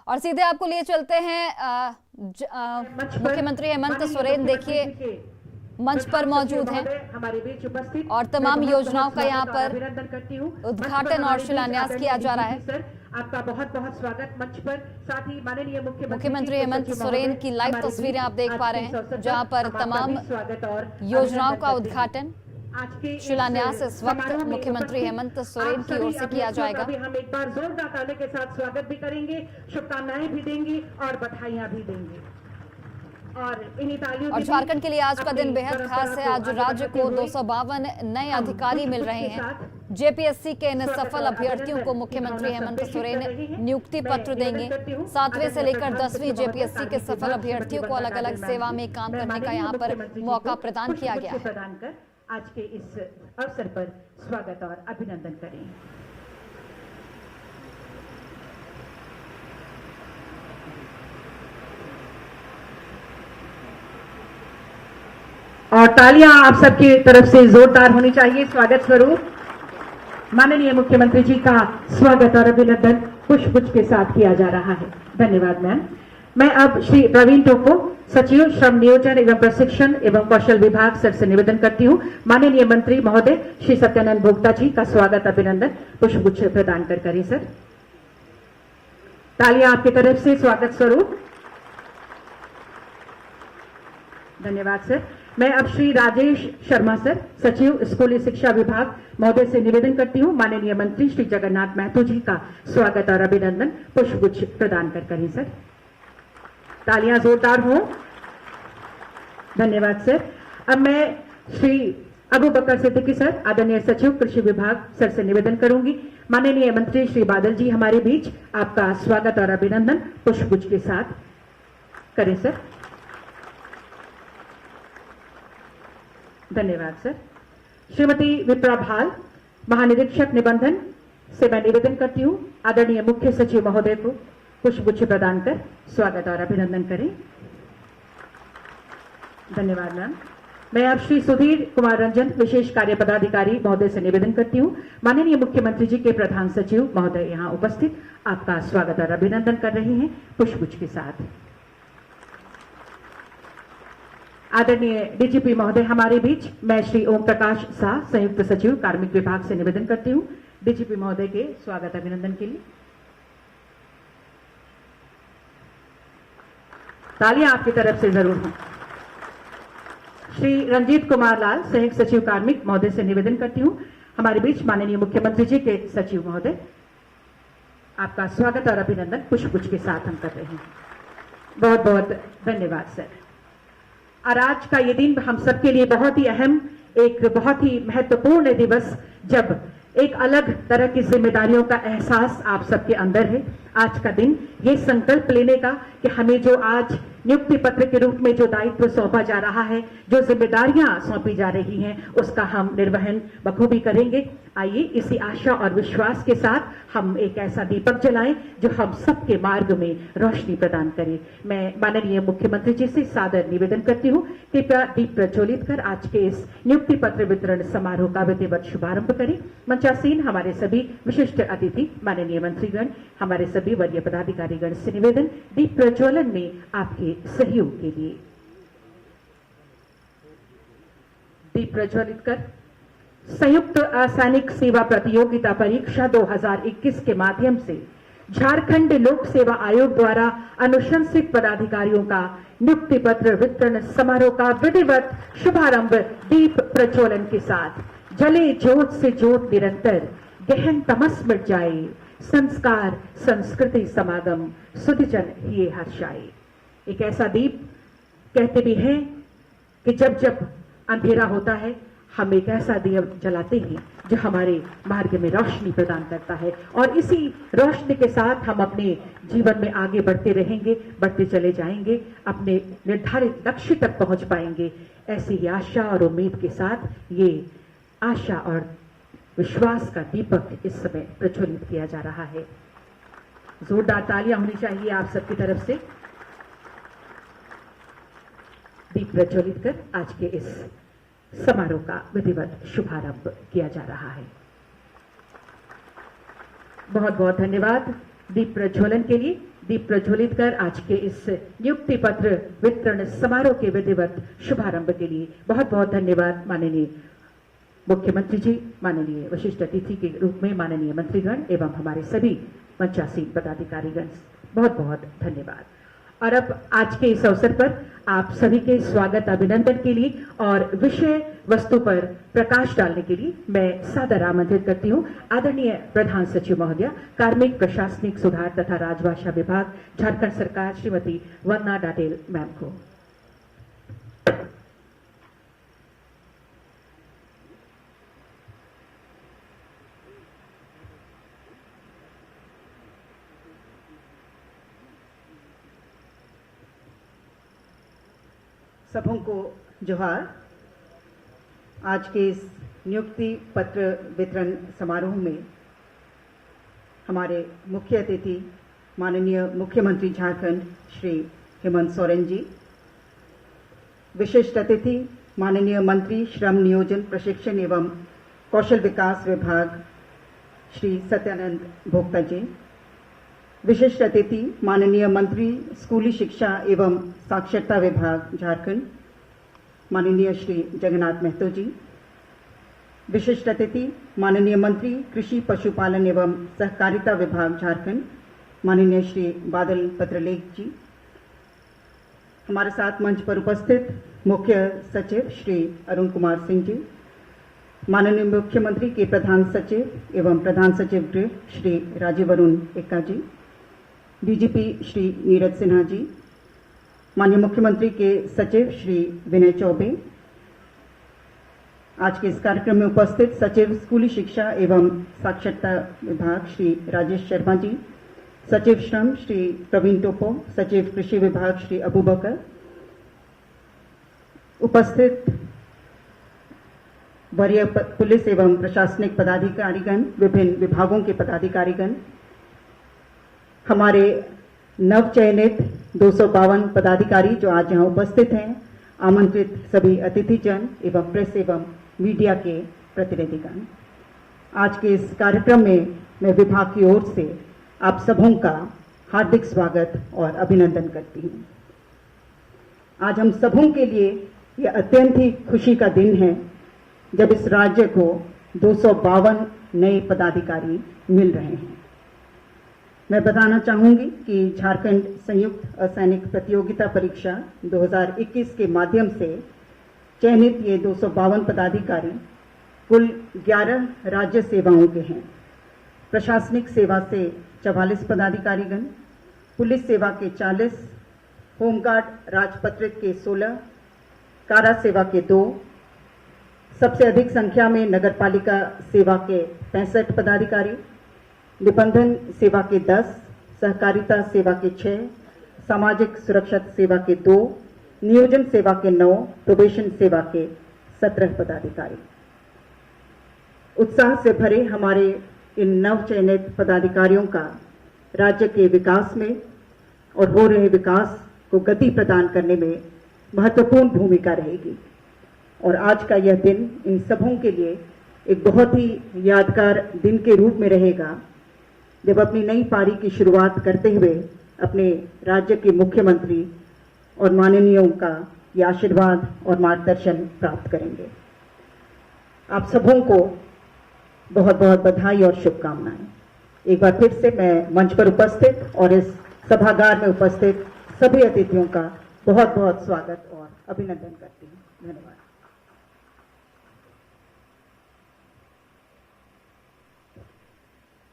और सीधे आपको लिए चलते हैं मुख्यमंत्री हेमंत सोरेन देखिए मंच पर मौजूद हैं हमारे बीच उपस्थित और तमाम योजनाओं का यहाँ पर अभिनंदन करती हूँ। उद्घाटन और शिलान्यास किया जा रहा है। सर आपका बहुत बहुत स्वागत मंच पर। साथ ही माननीय मुख्यमंत्री हेमंत सोरेन की लाइव तस्वीरें आप देख पा रहे हैं जहां पर तमाम योजनाओं का उद्घाटन शिलान्यास इस वक्त मुख्यमंत्री हेमंत सोरेन की ओर से किया जाएगा। हम एक बार जोरदार ताली के साथ स्वागत भी करेंगे, शुभकामनाएं भी देंगे और बधाइयां भी देंगे। और झारखंड के लिए आज का दिन बेहद खास है। आज राज्य को 252 नए अधिकारी मिल रहे हैं। जेपीएससी के इन सफल अभ्यर्थियों को मुख्यमंत्री हेमंत सोरेन नियुक्ति पत्र देंगे। 7वें से लेकर 10वीं जेपीएससी के सफल अभ्यर्थियों को अलग अलग सेवा में काम करने का यहाँ पर मौका प्रदान किया गया है। आज के इस अवसर पर स्वागत और अभिनंदन करें। और तालियां आप सबकी तरफ से जोरदार होनी चाहिए स्वागत स्वरूप। माननीय मुख्यमंत्री जी का स्वागत और अभिनंदन पुष्पगुच्छ के साथ किया जा रहा है। धन्यवाद मैम। मैं अब श्री प्रवीण टोपो सचिव श्रम नियोजन एवं प्रशिक्षण एवं कौशल विभाग सर से निवेदन करती हूँ माननीय मंत्री महोदय श्री सत्यानंद भोक्ता जी का स्वागत अभिनंदन पुष्पगुच्छ प्रदान कर करें सर। तालियां आपकी तरफ से स्वागत स्वरूप। धन्यवाद सर। मैं अब श्री राजेश शर्मा सर सचिव स्कूली शिक्षा विभाग महोदय से निवेदन करती हूँ माननीय मंत्री श्री जगन्नाथ महतो जी का स्वागत और अभिनंदन पुष्पगुच्छ प्रदान कर करें सर। तालियां जोरदार हो। धन्यवाद सर। अब मैं श्री अबू बकर सिद्दीकी सर आदरणीय सचिव कृषि विभाग सर से निवेदन करूंगी माननीय मंत्री श्री बादल जी हमारे बीच आपका स्वागत और अभिनंदन पुष्पगुच्छ के साथ करें सर। धन्यवाद सर। श्रीमती विप्रा भाल महानिरीक्षक निबंधन से मैं निवेदन करती हूँ आदरणीय मुख्य सचिव महोदय को पुष्पगुच्छ प्रदान कर स्वागत और अभिनंदन करें। धन्यवाद मैम। मैं अब श्री सुधीर कुमार रंजन विशेष कार्य पदाधिकारी महोदय से निवेदन करती हूँ माननीय मुख्यमंत्री जी के प्रधान सचिव महोदय यहाँ उपस्थित आपका स्वागत और अभिनंदन कर रहे हैं पुष्पगुच्छ के साथ। आदरणीय डीजीपी महोदय हमारे बीच मैं श्री ओम प्रकाश शाह संयुक्त सचिव कार्मिक विभाग से निवेदन करती हूँ डीजीपी महोदय के स्वागत अभिनंदन के लिए। तालियां आपकी तरफ से जरूर हों। श्री रंजीत कुमार लाल संयुक्त सचिव कार्मिक महोदय से निवेदन करती हूं हमारे बीच माननीय मुख्यमंत्री जी के सचिव महोदय आपका स्वागत और अभिनंदन पुष्पगुच्छ के साथ हम कर रहे हैं। बहुत बहुत धन्यवाद सर। और आज का ये दिन हम सबके लिए बहुत ही अहम एक बहुत ही महत्वपूर्ण दिवस जब एक अलग तरह की जिम्मेदारियों का एहसास आप सबके अंदर है। आज का दिन ये संकल्प लेने का कि हमें जो आज नियुक्ति पत्र के रूप में जो दायित्व सौंपा जा रहा है जो जिम्मेदारियां सौंपी जा रही हैं उसका हम निर्वहन बखूबी करेंगे। आइए इसी आशा और विश्वास के साथ हम एक ऐसा दीपक जलाएं जो हम सबके मार्ग में रोशनी प्रदान करे। मैं माननीय मुख्यमंत्री जी से सादर निवेदन करती हूँ कृपया दीप प्रज्वलित कर आज के इस नियुक्ति पत्र वितरण समारोह का विधिवत शुभारंभ करें। मंचासीन हमारे सभी विशिष्ट अतिथि माननीय मंत्रीगण हमारे सभी वरीय पदाधिकारीगण से निवेदन दीप प्रज्वलन में आपके सहयोग के लिए दीप प्रज्वलित कर संयुक्त असैनिक सेवा प्रतियोगिता परीक्षा 2021 के माध्यम से झारखंड लोक सेवा आयोग द्वारा अनुशंसित पदाधिकारियों का नियुक्ति पत्र वितरण समारोह का विधिवत शुभारंभ दीप प्रज्वलन के साथ। जले ज्योत से ज्योत निरंतर गहन तमस मिट जाए संस्कार संस्कृति समागम सुधिजन ये हर्षाए। एक ऐसा दीप कहते भी हैं कि जब जब अंधेरा होता है हम एक ऐसा दिया जलाते हैं जो हमारे मार्ग में रोशनी प्रदान करता है और इसी रोशनी के साथ हम अपने जीवन में आगे बढ़ते रहेंगे बढ़ते चले जाएंगे अपने निर्धारित लक्ष्य तक पहुंच पाएंगे। ऐसी ही आशा और उम्मीद के साथ ये आशा और विश्वास का दीपक इस समय प्रज्वलित किया जा रहा है। जोरदार तालियां होनी चाहिए आप सबकी तरफ से। दीप प्रज्वलित कर आज के इस समारोह का विधिवत शुभारंभ किया जा रहा है। बहुत बहुत धन्यवाद दीप प्रज्वलन के लिए। दीप प्रज्वलित कर आज के इस नियुक्ति पत्र वितरण समारोह के विधिवत शुभारंभ के लिए बहुत बहुत धन्यवाद माननीय मुख्यमंत्री जी, माननीय विशिष्ट अतिथि के रूप में माननीय मंत्रीगण एवं हमारे सभी मंचासीन पदाधिकारीगण, बहुत बहुत धन्यवाद। और अब आज के इस अवसर पर आप सभी के स्वागत अभिनंदन के लिए और विषय वस्तु पर प्रकाश डालने के लिए मैं सादर आमंत्रित करती हूं आदरणीय प्रधान सचिव महोदया, कार्मिक प्रशासनिक सुधार तथा राजभाषा विभाग, झारखंड सरकार, श्रीमती वंदना डाडेल मैम को। सबों को जोहार। आज के इस नियुक्ति पत्र वितरण समारोह में हमारे मुख्य अतिथि माननीय मुख्यमंत्री झारखंड श्री हेमंत सोरेन जी, विशिष्ट अतिथि माननीय मंत्री श्रम नियोजन प्रशिक्षण एवं कौशल विकास विभाग श्री सत्यानंद भोक्ता जी, विशिष्ट अतिथि माननीय मंत्री स्कूली शिक्षा एवं साक्षरता विभाग झारखंड माननीय श्री जगन्नाथ महतो जी, विशिष्ट अतिथि माननीय मंत्री कृषि पशुपालन एवं सहकारिता विभाग झारखंड माननीय श्री बादल पत्रलेख जी, हमारे साथ मंच पर उपस्थित मुख्य सचिव श्री अरुण कुमार सिंह जी, माननीय मुख्यमंत्री के प्रधान सचिव एवं प्रधान सचिव गृह श्री राजीव अरुण एक्का जी, डीजीपी श्री नीरज सिन्हा जी, माननीय मुख्यमंत्री के सचिव श्री विनय चौबे, आज के इस कार्यक्रम में उपस्थित सचिव स्कूली शिक्षा एवं साक्षरता विभाग श्री राजेश शर्मा जी, सचिव श्रम श्री प्रवीण टोपो, सचिव कृषि विभाग श्री अबू बकर, उपस्थित वरीय पुलिस एवं प्रशासनिक पदाधिकारीगण, विभिन्न विभागों के पदाधिकारीगण, हमारे नवचयनित 252 पदाधिकारी जो आज यहाँ उपस्थित हैं, आमंत्रित सभी अतिथिजन एवं प्रेस एवं मीडिया के प्रतिनिधिगण, आज के इस कार्यक्रम में मैं विभाग की ओर से आप सबों का हार्दिक स्वागत और अभिनंदन करती हूँ। आज हम सबों के लिए यह अत्यंत ही खुशी का दिन है जब इस राज्य को 252 नए पदाधिकारी मिल रहे हैं। मैं बताना चाहूंगी कि झारखंड संयुक्त असैनिक प्रतियोगिता परीक्षा 2021 के माध्यम से चयनित ये 252 पदाधिकारी कुल 11 राज्य सेवाओं के हैं। प्रशासनिक सेवा से 44 पदाधिकारीगण, पुलिस सेवा के 40, होमगार्ड राजपत्रित के 16, कारा सेवा के 2, सबसे अधिक संख्या में नगरपालिका सेवा के 65 पदाधिकारी, निबंधन सेवा के 10, सहकारिता सेवा के 6, सामाजिक सुरक्षा सेवा के 2, नियोजन सेवा के 9, प्रोबेशन सेवा के 17 पदाधिकारी। उत्साह से भरे हमारे इन नवचयनित पदाधिकारियों का राज्य के विकास में और हो रहे विकास को गति प्रदान करने में महत्वपूर्ण भूमिका रहेगी। और आज का यह दिन इन सबों के लिए एक बहुत ही यादगार दिन के रूप में रहेगा जब अपनी नई पारी की शुरुआत करते हुए अपने राज्य के मुख्यमंत्री और माननीयों का ये आशीर्वाद और मार्गदर्शन प्राप्त करेंगे। आप सबों को बहुत बहुत बधाई और शुभकामनाएं। एक बार फिर से मैं मंच पर उपस्थित और इस सभागार में उपस्थित सभी अतिथियों का बहुत बहुत स्वागत और अभिनंदन करती हूँ। धन्यवाद।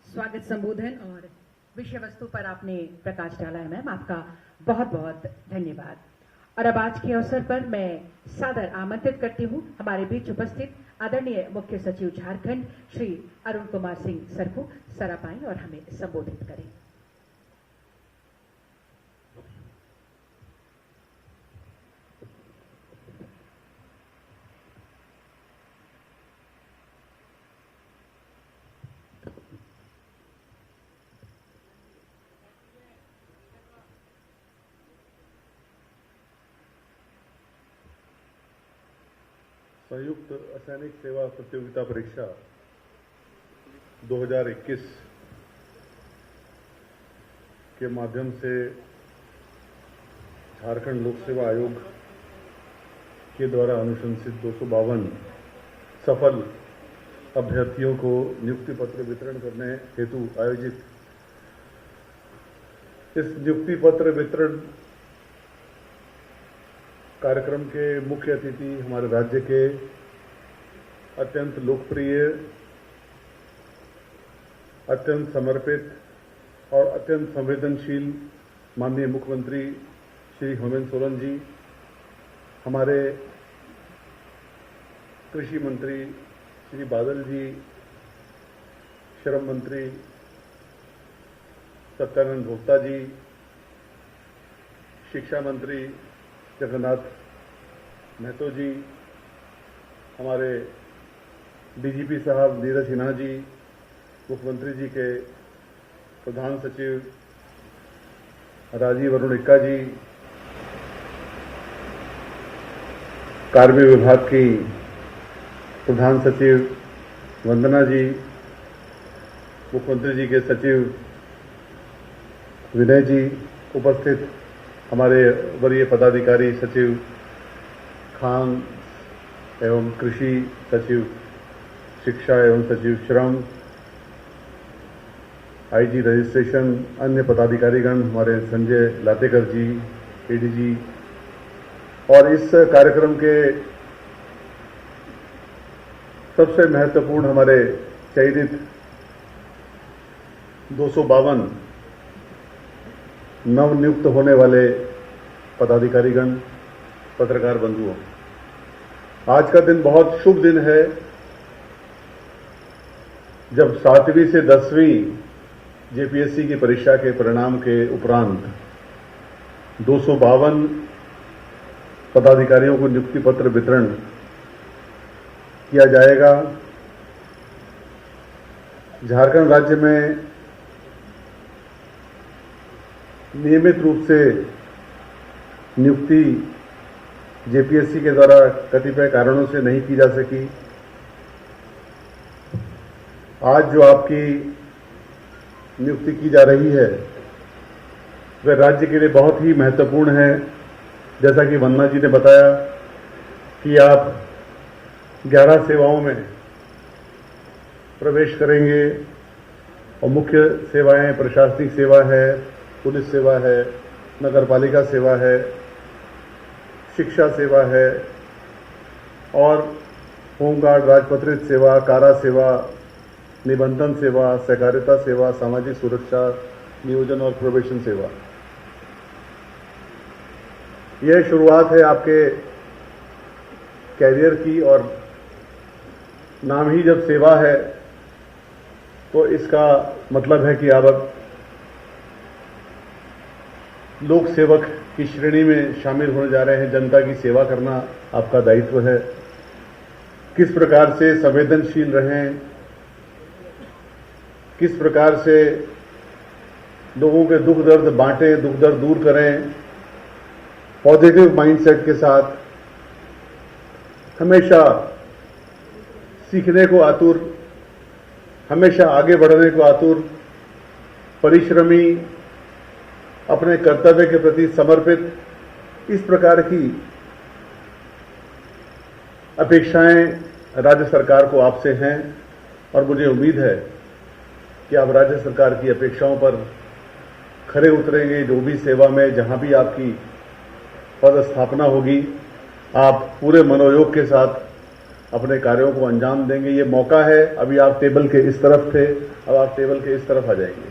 स्वागत संबोधन और विषय वस्तु पर आपने प्रकाश डाला है मैम, आपका बहुत बहुत धन्यवाद। और अब आज के अवसर पर मैं सादर आमंत्रित करती हूँ हमारे बीच उपस्थित आदरणीय मुख्य सचिव झारखंड श्री अरुण कुमार सिंह सर को सरा पाएं और हमें संबोधित करें। संयुक्त असैनिक सेवा प्रतियोगिता परीक्षा 2021 के माध्यम से झारखंड लोक सेवा आयोग के द्वारा अनुशंसित 252 सफल अभ्यर्थियों को नियुक्ति पत्र वितरण करने हेतु आयोजित इस नियुक्ति पत्र वितरण कार्यक्रम के मुख्य अतिथि हमारे राज्य के अत्यंत लोकप्रिय, अत्यंत समर्पित और अत्यंत संवेदनशील माननीय मुख्यमंत्री श्री हेमंत सोरेन जी, हमारे कृषि मंत्री श्री बादल जी, श्रम मंत्री सत्यानंद भोक्ता जी, शिक्षा मंत्री जगन्नाथ महतो जी, हमारे डीजीपी साहब नीरज सिन्हा जी, मुख्यमंत्री जी के प्रधान सचिव राजीव अरुण इक्का जी, कार्मिक विभाग की प्रधान सचिव वंदना जी, मुख्यमंत्री जी के सचिव विनय जी, उपस्थित हमारे वरीय पदाधिकारी सचिव खान एवं कृषि, सचिव शिक्षा एवं सचिव श्रम, आईजी रजिस्ट्रेशन, अन्य पदाधिकारीगण, हमारे संजय लातेकर जी, एडीजी, और इस कार्यक्रम के सबसे महत्वपूर्ण हमारे चयनित 252 नवनियुक्त होने वाले पदाधिकारीगण, पत्रकार बंधुओं, आज का दिन बहुत शुभ दिन है जब 7वीं से 10वीं जेपीएससी की परीक्षा के परिणाम के उपरांत 252 पदाधिकारियों को नियुक्ति पत्र वितरण किया जाएगा। झारखंड राज्य में नियमित रूप से नियुक्ति जेपीएससी के द्वारा कतिपय कारणों से नहीं की जा सकी। आज जो आपकी नियुक्ति की जा रही है वह राज्य के लिए बहुत ही महत्वपूर्ण है। जैसा कि वंदना जी ने बताया कि आप 11 सेवाओं में प्रवेश करेंगे और मुख्य सेवाएं प्रशासनिक सेवा है, पुलिस सेवा है, नगरपालिका सेवा है, शिक्षा सेवा है और होमगार्ड, राजपत्रित सेवा, कारा सेवा, निबंधन सेवा, सहकारिता सेवा, सामाजिक सुरक्षा, नियोजन और प्रोबेशन सेवा। यह शुरुआत है आपके कैरियर की और नाम ही जब सेवा है तो इसका मतलब है कि आप अब लोक सेवक की श्रेणी में शामिल होने जा रहे हैं। जनता की सेवा करना आपका दायित्व है। किस प्रकार से संवेदनशील रहें, किस प्रकार से लोगों के दुख दर्द बांटें, दुख दर्द दूर करें, पॉजिटिव माइंडसेट के साथ हमेशा सीखने को आतुर, हमेशा आगे बढ़ने को आतुर, परिश्रमी, अपने कर्तव्य के प्रति समर्पित, इस प्रकार की अपेक्षाएं राज्य सरकार को आपसे हैं और मुझे उम्मीद है कि आप राज्य सरकार की अपेक्षाओं पर खरे उतरेंगे। जो भी सेवा में जहां भी आपकी पदस्थापना होगी, आप पूरे मनोयोग के साथ अपने कार्यों को अंजाम देंगे। ये मौका है। अभी आप टेबल के इस तरफ थे, अब आप टेबल के इस तरफ आ जाएंगे।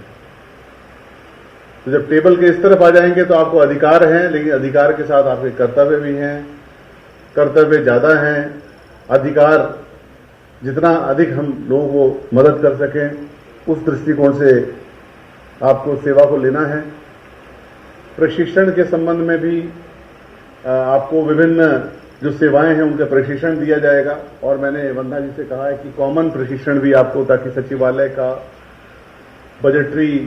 तो जब टेबल के इस तरफ आ जाएंगे तो आपको अधिकार हैं, लेकिन अधिकार के साथ आपके कर्तव्य भी हैं। कर्तव्य ज्यादा हैं, अधिकार जितना अधिक हम लोगों को मदद कर सकें उस दृष्टिकोण से आपको सेवा को लेना है। प्रशिक्षण के संबंध में भी आपको विभिन्न जो सेवाएं हैं उनका प्रशिक्षण दिया जाएगा और मैंने वंदना जी से कहा है कि कॉमन प्रशिक्षण भी आपको, ताकि सचिवालय का बजटरी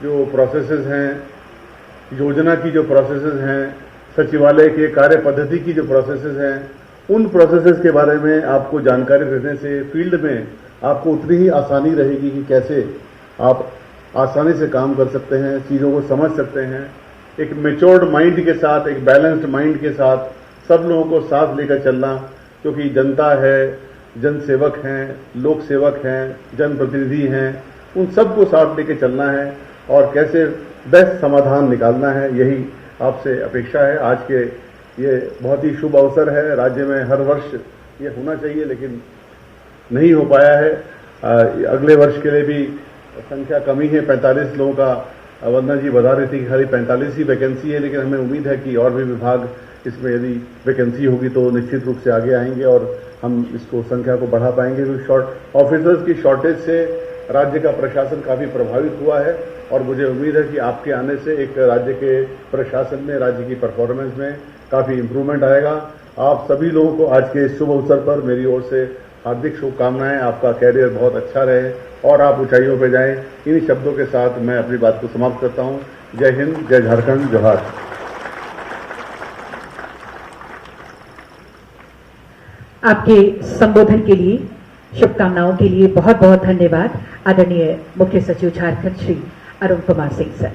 जो प्रोसेसेस हैं, योजना की जो प्रोसेसेस हैं, सचिवालय के कार्य पद्धति की जो प्रोसेसेस हैं, उन प्रोसेसेस के बारे में आपको जानकारी देने से फील्ड में आपको उतनी ही आसानी रहेगी कि कैसे आप आसानी से काम कर सकते हैं, चीज़ों को समझ सकते हैं। एक मैच्योर्ड माइंड के साथ, एक बैलेंस्ड माइंड के साथ सब लोगों को साथ लेकर चलना, क्योंकि जनता है, जनसेवक हैं, लोक सेवक हैं, जनप्रतिनिधि हैं, उन सबको साथ लेकर चलना है और कैसे बेस्ट समाधान निकालना है, यही आपसे अपेक्षा है। आज के ये बहुत ही शुभ अवसर है, राज्य में हर वर्ष ये होना चाहिए लेकिन नहीं हो पाया है। अगले वर्ष के लिए भी संख्या कमी है, 45 लोगों का वंदना जी बता रही थी कि खाली 45 ही वैकेंसी है, लेकिन हमें उम्मीद है कि और भी विभाग इसमें यदि वैकेंसी होगी तो निश्चित रूप से आगे आएंगे और हम इसको संख्या को बढ़ा पाएंगे। क्योंकि ऑफिसर्स की शॉर्टेज से राज्य का प्रशासन काफी प्रभावित हुआ है और मुझे उम्मीद है कि आपके आने से एक राज्य के प्रशासन में, राज्य की परफॉर्मेंस में काफी इंप्रूवमेंट आएगा। आप सभी लोगों को आज के शुभ अवसर पर मेरी ओर से हार्दिक शुभकामनाएं। आपका कैरियर बहुत अच्छा रहे और आप ऊंचाइयों पर जाएं। इन्हीं शब्दों के साथ मैं अपनी बात को समाप्त करता हूं। जय हिंद, जय झारखंड, जोहार। आपके संबोधन के लिए, शुभकामनाओं के लिए बहुत बहुत धन्यवाद आदरणीय मुख्य सचिव झारखंड श्री अरुण कुमार सिंह सर।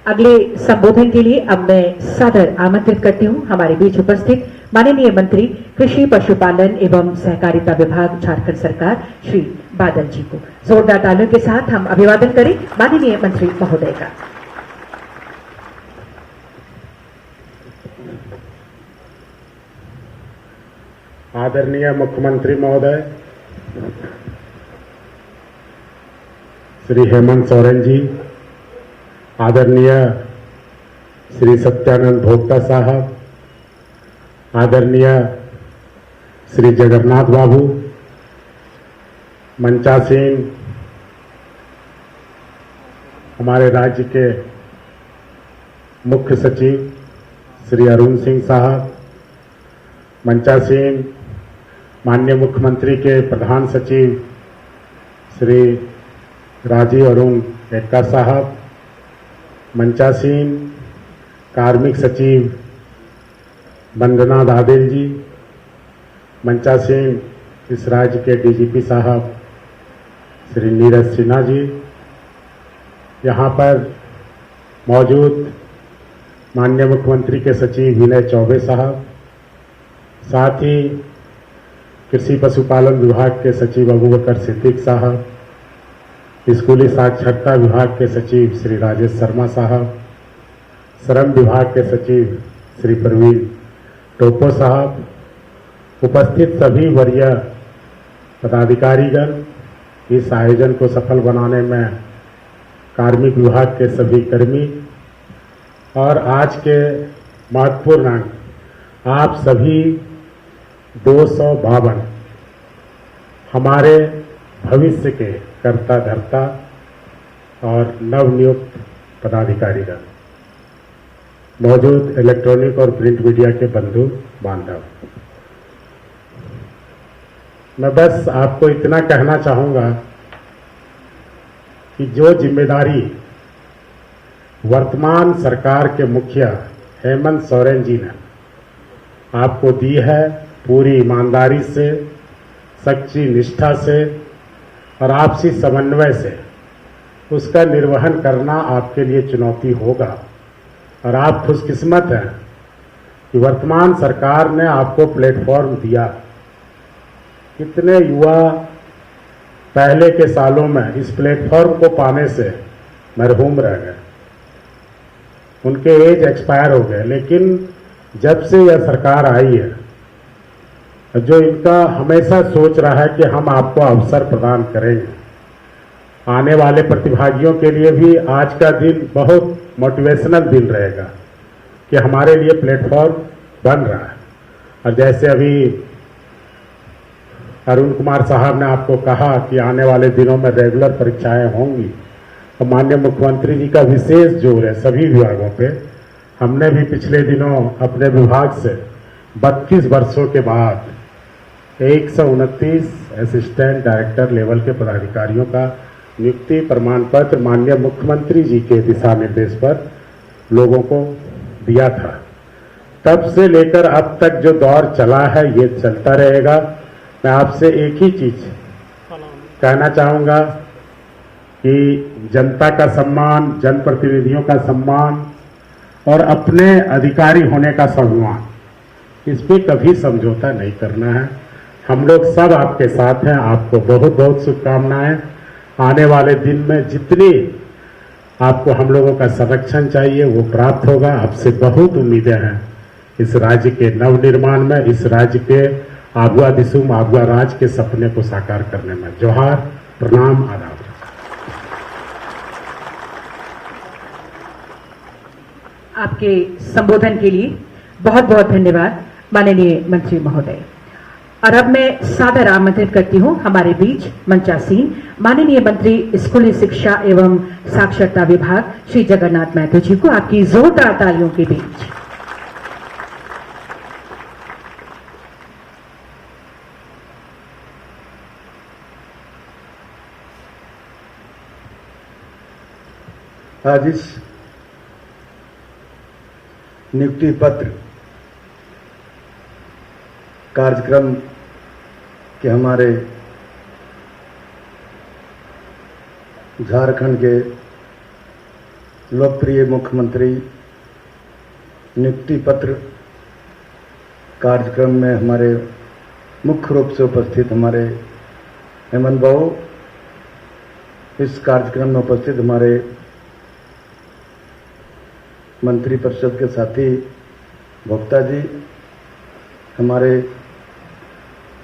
अगले संबोधन के लिए अब मैं सादर आमंत्रित करती हूं हमारे बीच उपस्थित माननीय मंत्री कृषि, पशुपालन एवं सहकारिता विभाग झारखंड सरकार श्री बादल जी को। जोरदार तालियों के साथ हम अभिवादन करें माननीय मंत्री महोदय का। आदरणीय मुख्यमंत्री महोदय श्री हेमंत सोरेन जी, आदरणीय श्री सत्यानंद भोक्ता साहब, आदरणीय श्री जगन्नाथ बाबू, मंचासीन हमारे राज्य के मुख्य सचिव श्री अरुण सिंह साहब, मंचासीन माननीय मुख्यमंत्री के प्रधान सचिव श्री राजीव अरुण एक्का साहब, मंचासीन कार्मिक सचिव वंदना दादेल जी, मंचासीन इस राज्य के डीजीपी साहब श्री नीरज सिन्हा जी, यहाँ पर मौजूद माननीय मुख्यमंत्री के सचिव विनय चौबे साहब, साथ ही कृषि पशुपालन विभाग के सचिव अबू बकर सिद्दीक साहब, स्कूली साक्षरता विभाग के सचिव श्री राजेश शर्मा साहब, श्रम विभाग के सचिव श्री प्रवीण टोपो साहब, उपस्थित सभी वरीय पदाधिकारीगण, इस आयोजन को सफल बनाने में कार्मिक विभाग के सभी कर्मी और आज के महत्वपूर्ण अंक, आप सभी 252 हमारे भविष्य के कर्ता धर्ता और नवनियुक्त पदाधिकारीगण, मौजूद इलेक्ट्रॉनिक और प्रिंट मीडिया के बंधु बांधव, मैं बस आपको इतना कहना चाहूंगा कि जो जिम्मेदारी वर्तमान सरकार के मुखिया हेमंत सोरेन जी ने आपको दी है, पूरी ईमानदारी से, सच्ची निष्ठा से और आपसी समन्वय से उसका निर्वहन करना आपके लिए चुनौती होगा। और आप खुशकिस्मत हैं कि वर्तमान सरकार ने आपको प्लेटफॉर्म दिया। कितने युवा पहले के सालों में इस प्लेटफॉर्म को पाने से मरहूम रह गए, उनके एज एक्सपायर हो गए, लेकिन जब से यह सरकार आई है, जो इनका हमेशा सोच रहा है कि हम आपको अवसर प्रदान करेंगे, आने वाले प्रतिभागियों के लिए भी आज का दिन बहुत मोटिवेशनल दिन रहेगा कि हमारे लिए प्लेटफॉर्म बन रहा है। और जैसे अभी अरुण कुमार साहब ने आपको कहा कि आने वाले दिनों में रेगुलर परीक्षाएं होंगी, तो माननीय मुख्यमंत्री जी का विशेष जोर है सभी विभागों पे। हमने भी पिछले दिनों अपने विभाग से 32 वर्षों के बाद 129 असिस्टेंट डायरेक्टर लेवल के पदाधिकारियों का नियुक्ति प्रमाण पत्र माननीय मुख्यमंत्री जी के दिशा निर्देश पर लोगों को दिया था। तब से लेकर अब तक जो दौर चला है ये चलता रहेगा। मैं आपसे एक ही चीज कहना चाहूंगा कि जनता का सम्मान, जनप्रतिनिधियों का सम्मान और अपने अधिकारी होने का सम्मान, इस पे कभी समझौता नहीं करना है। हम लोग सब आपके साथ हैं। आपको बहुत बहुत शुभकामनाएं। आने वाले दिन में जितनी आपको हम लोगों का संरक्षण चाहिए वो प्राप्त होगा। आपसे बहुत उम्मीदें हैं इस राज्य के नवनिर्माण में, इस राज्य के आगुआ दिसुम आगुआ राज के सपने को साकार करने में। जोहार, प्रणाम, आदाब। आपके संबोधन के लिए बहुत बहुत धन्यवाद माननीय मंत्री महोदय। और अब मैं सादर आमंत्रित करती हूं हमारे बीच मंचासीन माननीय मंत्री स्कूली शिक्षा एवं साक्षरता विभाग श्री जगन्नाथ महतो जी को आपकी जोरदार तालियों के बीच। आज इस नियुक्ति पत्र कार्यक्रम के हमारे झारखंड के लोकप्रिय मुख्यमंत्री नियुक्ति पत्र कार्यक्रम में हमारे मुख्य रूप से उपस्थित हमारे हेमंत बाबू, इस कार्यक्रम में उपस्थित हमारे मंत्रिपरिषद के साथी भोक्ता जी, हमारे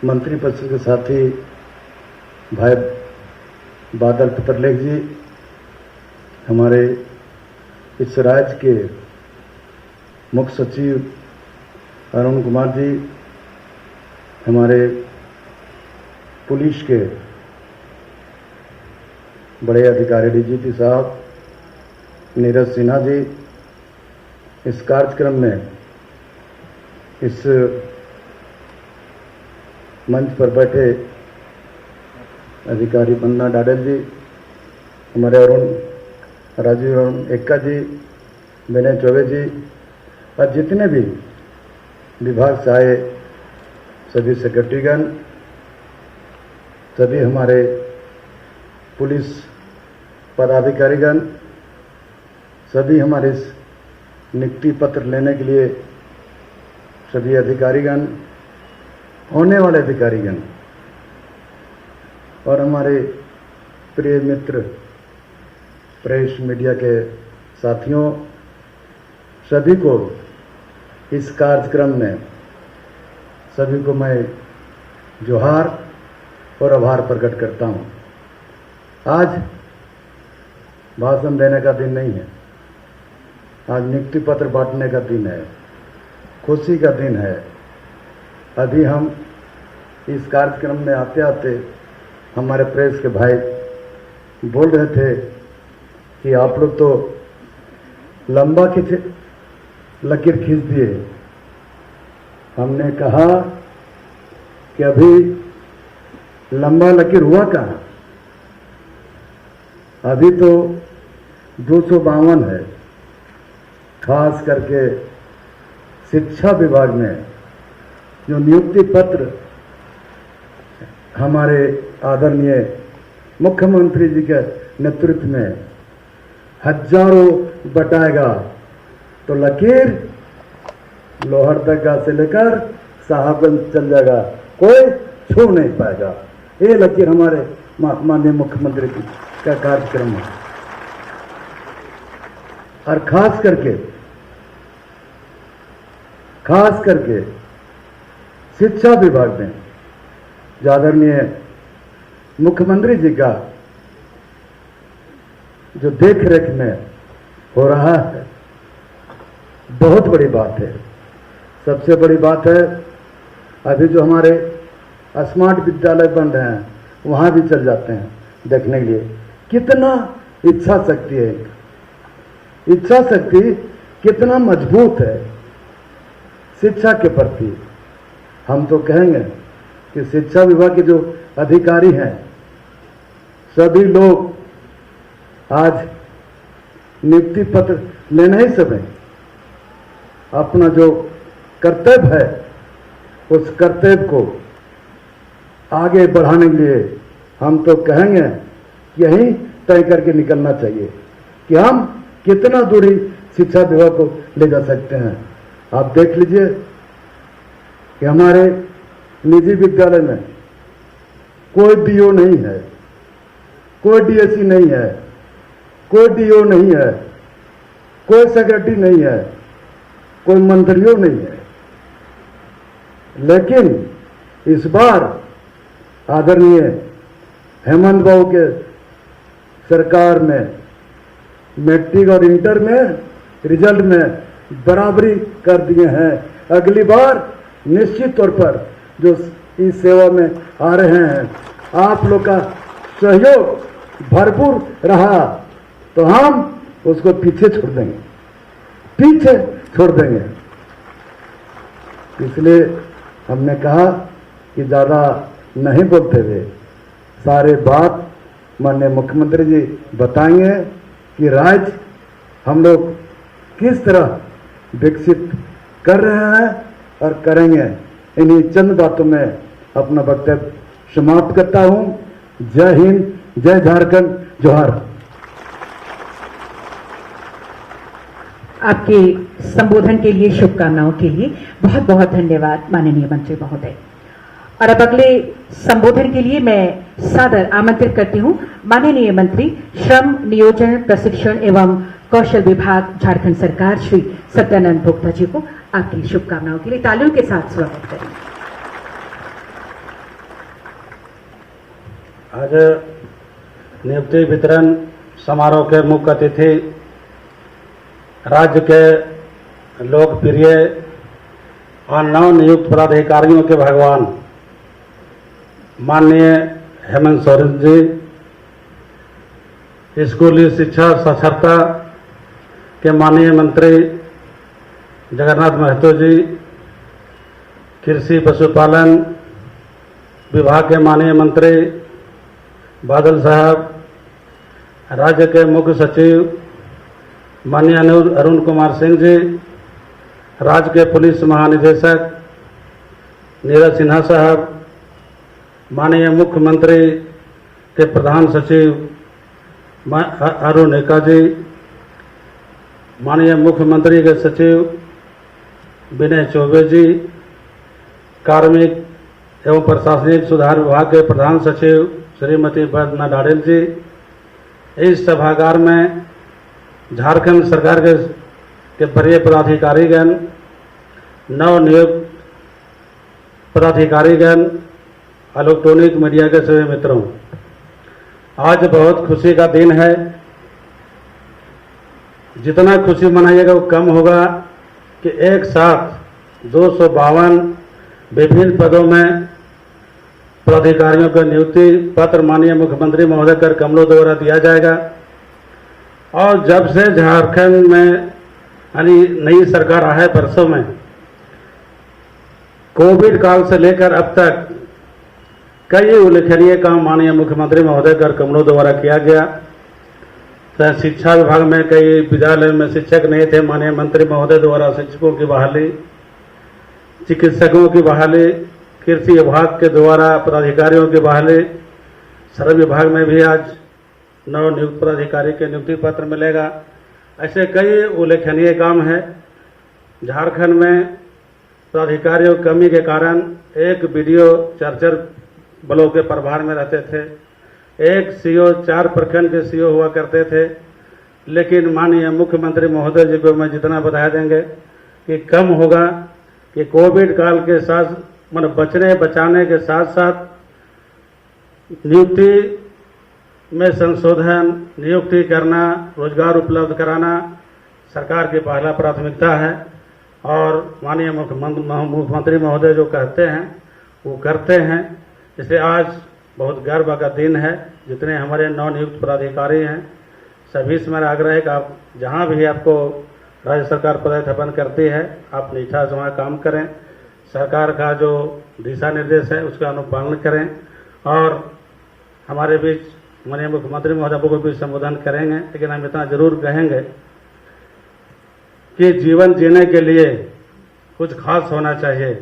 मंत्रिपरिषद के साथी भाई बादल पत्रलेख जी, हमारे इस राज्य के मुख्य सचिव अरुण कुमार जी, हमारे पुलिस के बड़े अधिकारी डीजीपी साहब नीरज सिन्हा जी, इस कार्यक्रम में इस मंच पर बैठे अधिकारी वंदना डाडेल जी, हमारे राजीव अरुण एक्का जी, विनय चौबे जी और जितने भी विभाग से आए सभी सेक्रेटरीगण, सभी हमारे पुलिस पदाधिकारीगण, सभी हमारे इस नियुक्ति पत्र लेने के लिए सभी अधिकारीगण, होने वाले अधिकारीगण और हमारे प्रिय मित्र प्रेस मीडिया के साथियों, सभी को इस कार्यक्रम में सभी को मैं जोहार और आभार प्रकट करता हूं। आज भाषण देने का दिन नहीं है, आज नियुक्ति पत्र बांटने का दिन है, खुशी का दिन है। अभी हम इस कार्यक्रम में आते आते हमारे प्रेस के भाई बोल रहे थे कि आप लोग तो लंबा लकीर खींच दिए। हमने कहा कि अभी लंबा लकीर हुआ कहाँ, अभी तो 252 है। खास करके शिक्षा विभाग में जो नियुक्ति पत्र हमारे आदरणीय मुख्यमंत्री जी के नेतृत्व में हजारों बटाएगा, तो लकीर लोहरदगा से लेकर साहबगंज चल जाएगा, कोई छू नहीं पाएगा। ये लकीर हमारे माननीय मुख्यमंत्री का कार्यक्रम है। और खास करके शिक्षा विभाग में जो आदरणीय मुख्यमंत्री जी का जो देख रेख में हो रहा है, बहुत बड़ी बात है। सबसे बड़ी बात है अभी जो हमारे स्मार्ट विद्यालय बन रहे हैं, वहां भी चल जाते हैं देखने के लिए। कितना इच्छा शक्ति है, इच्छा शक्ति कितना मजबूत है शिक्षा के प्रति। हम तो कहेंगे कि शिक्षा विभाग के जो अधिकारी हैं, सभी लोग आज नियुक्ति पत्र लेने ही समय अपना जो कर्तव्य है, उस कर्तव्य को आगे बढ़ाने के लिए हम तो कहेंगे यही तय करके निकलना चाहिए कि हम कितना दूरी शिक्षा विभाग को ले जा सकते हैं। आप देख लीजिए कि हमारे निजी विद्यालय में कोई डीओ नहीं है, कोई डीएससी नहीं है, कोई डीओ नहीं है, कोई सेक्रेटरी नहीं है, कोई मंत्रियों नहीं है। लेकिन इस बार आदरणीय हेमंत बाबू के सरकार में मैट्रिक और इंटर में रिजल्ट में बराबरी कर दिए हैं। अगली बार निश्चित तौर पर जो इस सेवा में आ रहे हैं, आप लोग का सहयोग भरपूर रहा तो हम उसको पीछे छोड़ देंगे। इसलिए हमने कहा कि ज्यादा नहीं बोलते हुए सारे बात माननीय मुख्यमंत्री जी बताएंगे कि राज्य हम लोग किस तरह विकसित कर रहे हैं और करेंगे। इन्हीं चंद बातों में अपना वक्तव्य समाप्त करता हूं। जय हिंद, जय झारखंड, जोहार। आपके संबोधन के लिए, शुभकामनाओं के लिए बहुत बहुत धन्यवाद माननीय मंत्री महोदय। और अब अगले संबोधन के लिए मैं सादर आमंत्रित करती हूं माननीय मंत्री श्रम, नियोजन, प्रशिक्षण एवं कौशल विभाग, झारखंड सरकार, श्री सत्यानंद भोक्ता जी को आपकी शुभकामनाओं के लिए तालियों के साथ स्वागत करें। आज नियुक्ति वितरण समारोह के मुख्य अतिथि राज्य के लोकप्रिय और नवनियुक्त पदाधिकारियों के भगवान माननीय हेमंत सोरेन जी, स्कूली शिक्षा और साक्षरता के माननीय मंत्री जगन्नाथ महतो जी, कृषि पशुपालन विभाग के माननीय मंत्री बादल साहब, राज्य के मुख्य सचिव माननीय अरुण कुमार सिंह जी, राज्य के पुलिस महानिदेशक नीरज सिन्हा साहब, माननीय मुख्यमंत्री के प्रधान सचिव अरुण एक्का जी, माननीय मुख्यमंत्री के सचिव विनय चौबे जी, कार्मिक एवं प्रशासनिक सुधार विभाग के प्रधान सचिव श्रीमती वंदना डाडेल जी, इस सभागार में झारखंड सरकार के वरीय पदाधिकारीगण, नवनियुक्त पदाधिकारीगण, इलेक्ट्रॉनिक मीडिया के सभी मित्रों, आज बहुत खुशी का दिन है। जितना खुशी मनाइएगा वो कम होगा कि एक साथ 252 विभिन्न पदों में पदाधिकारियों को नियुक्ति पत्र माननीय मुख्यमंत्री महोदय कर कमलों द्वारा दिया जाएगा। और जब से झारखंड में यानी नई सरकार आए वर्षों में, कोविड काल से लेकर अब तक कई उल्लेखनीय काम माननीय मुख्यमंत्री महोदय कर कमलों द्वारा किया गया। तो शिक्षा विभाग में कई विद्यालय में शिक्षक नहीं थे, माननीय मंत्री महोदय द्वारा शिक्षकों की बहाली, चिकित्सकों की बहाली, कृषि विभाग के द्वारा पदाधिकारियों की बहाली, श्रम विभाग में भी आज नवनियुक्त पदाधिकारी के नियुक्ति पत्र मिलेगा। ऐसे कई उल्लेखनीय काम है। झारखंड में पदाधिकारियों की कमी के कारण एक बीडीओ 4 ब्लॉक के प्रभार में रहते थे, एक सीओ 4 प्रखंड के सीओ हुआ करते थे। लेकिन माननीय मुख्यमंत्री महोदय जी को मैं जितना बता देंगे कि कम होगा कि कोविड काल के साथ बचने बचाने के साथ साथ नियुक्ति में संशोधन, नियुक्ति करना, रोजगार उपलब्ध कराना सरकार की पहला प्राथमिकता है। और माननीय मुख्यमंत्री महोदय जो कहते हैं वो करते हैं। इसलिए आज बहुत गर्व का दिन है। जितने हमारे नवनियुक्त पदाधिकारी हैं सभी से मेरा आग्रह है कि आप जहां भी आपको राज्य सरकार पदस्थापन करती है, आप निष्ठा से वहाँ काम करें, सरकार का जो दिशा निर्देश है उसका अनुपालन करें। और हमारे बीच माननीय मुख्यमंत्री महोदय को भी संबोधन करेंगे, लेकिन हम इतना जरूर कहेंगे कि जीवन जीने के लिए कुछ खास होना चाहिए।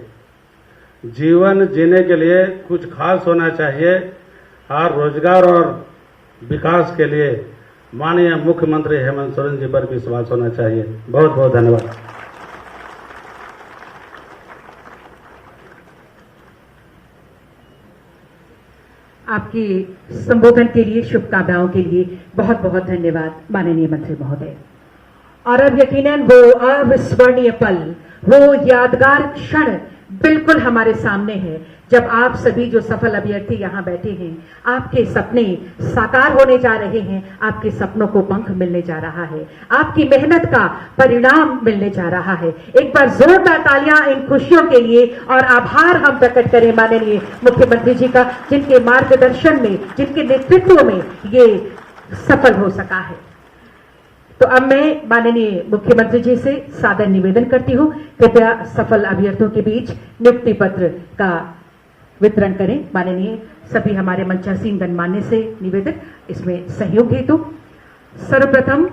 जीवन जीने के लिए कुछ खास होना चाहिए और रोजगार और विकास के लिए माननीय मुख्यमंत्री हेमंत सोरेन जी पर विश्वास होना चाहिए। बहुत बहुत धन्यवाद। आपके संबोधन के लिए, शुभकामनाओं के लिए बहुत बहुत धन्यवाद माननीय मंत्री महोदय। और अब यकीनन वो अविस्मरणीय पल, वो यादगार क्षण बिल्कुल हमारे सामने है जब आप सभी जो सफल अभ्यर्थी यहां बैठे हैं, आपके सपने साकार होने जा रहे हैं, आपके सपनों को पंख मिलने जा रहा है, आपकी मेहनत का परिणाम मिलने जा रहा है। एक बार जोरदार तालियां इन खुशियों के लिए और आभार हम प्रकट करें माननीय मुख्यमंत्री जी का, जिनके मार्गदर्शन में, जिनके नेतृत्व में ये सफल हो सका है। तो अब मैं माननीय मुख्यमंत्री जी से सादर निवेदन करती हूं, कृपया सफल अभ्यर्थियों के बीच नियुक्ति पत्र का वितरण करें। माननीय सभी हमारे मंचासीन गणमान्य से निवेदन, इसमें सहयोग हेतु सर्वप्रथम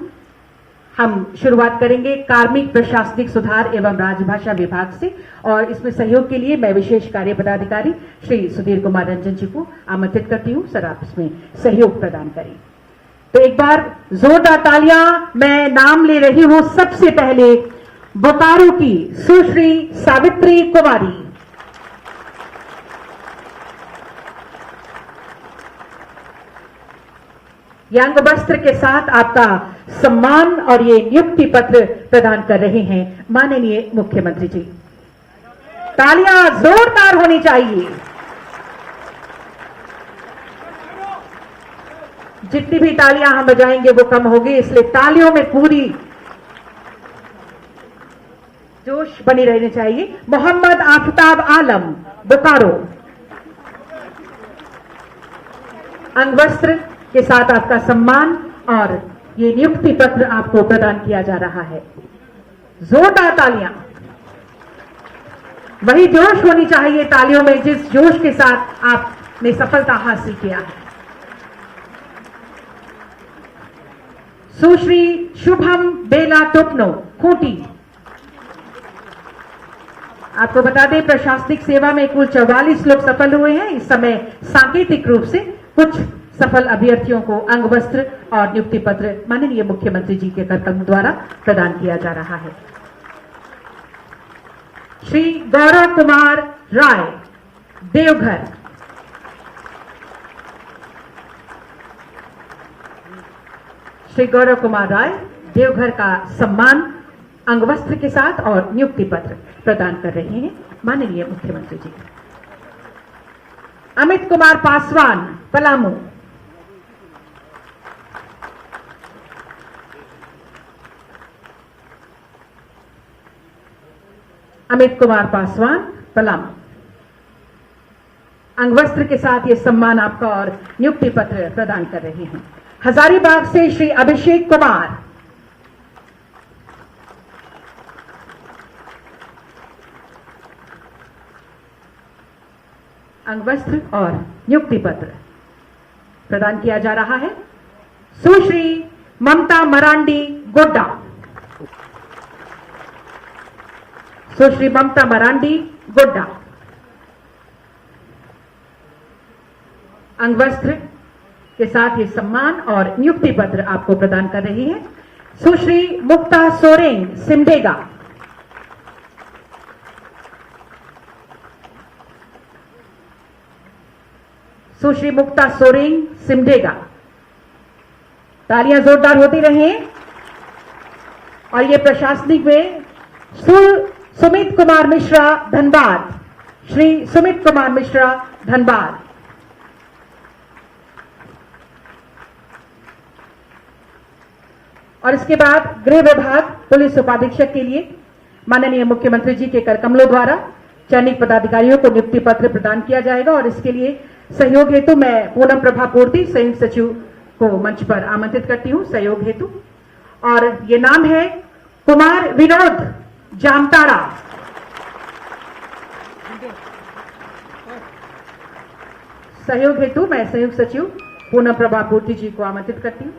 हम शुरुआत करेंगे कार्मिक प्रशासनिक सुधार एवं राजभाषा विभाग से, और इसमें सहयोग के लिए मैं विशेष कार्य पदाधिकारी श्री सुधीर कुमार रंजन जी को आमंत्रित करती हूं। सर, आप इसमें सहयोग प्रदान करें। तो एक बार जोरदार तालियां, मैं नाम ले रही हूं सबसे पहले बोकारो की सुश्री सावित्री कुमारी। ये अंग वस्त्र के साथ आपका सम्मान और ये नियुक्ति पत्र प्रदान कर रहे हैं माननीय मुख्यमंत्री जी। तालियां जोरदार होनी चाहिए। जितनी भी तालियां हम बजाएंगे वो कम होगी, इसलिए तालियों में पूरी जोश बनी रहनी चाहिए। मोहम्मद आफताब आलम, बोकारो। अंगवस्त्र के साथ आपका सम्मान और ये नियुक्ति पत्र आपको प्रदान किया जा रहा है। जोरदार तालियां, वही जोश होनी चाहिए तालियों में जिस जोश के साथ आपने सफलता हासिल किया है। सुश्री शुभम बेला टोपनो, खूंटी। आपको बता दें प्रशासनिक सेवा में कुल 44 लोग सफल हुए हैं। इस समय सांकेतिक रूप से कुछ सफल अभ्यर्थियों को अंग वस्त्र और नियुक्ति पत्र माननीय मुख्यमंत्री जी के कार्यक्रम द्वारा प्रदान किया जा रहा है। श्री गौरव कुमार राय, देवघर। श्री गौरव कुमार राय देवघर का सम्मान अंगवस्त्र के साथ और नियुक्ति पत्र प्रदान कर रहे हैं माननीय मुख्यमंत्री जी। अमित कुमार पासवान, पलामू। अमित कुमार पासवान, पलामू। अंगवस्त्र के साथ ये सम्मान आपका और नियुक्ति पत्र प्रदान कर रहे हैं। हजारीबाग से श्री अभिषेक कुमार। अंगवस्त्र और नियुक्ति पत्र प्रदान किया जा रहा है। सुश्री ममता मरांडी, गोड्डा। सुश्री ममता मरांडी, गोड्डा। अंगवस्त्र के साथ ये सम्मान और नियुक्ति पत्र आपको प्रदान कर रही है सुश्री मुक्ता सोरेन, सिमडेगा। सुश्री मुक्ता सोरेन, सिमडेगा। तालियां जोरदार होती रहें। और ये प्रशासनिक में सुमित कुमार मिश्रा, धनबाद। श्री सुमित कुमार मिश्रा, धनबाद। और इसके बाद गृह विभाग पुलिस उपाधीक्षक के लिए माननीय मुख्यमंत्री जी के करकमलों द्वारा चयनित पदाधिकारियों को नियुक्ति पत्र प्रदान किया जाएगा। और इसके लिए सहयोग हेतु मैं पूनम प्रभा पूर्ति, संयुक्त सचिव को मंच पर आमंत्रित करती हूं सहयोग हेतु। और ये नाम है कुमार विनोद, जामताड़ा। सहयोग हेतु मैं संयुक्त सचिव पूनम प्रभा पूर्ति जी को आमंत्रित करती हूं।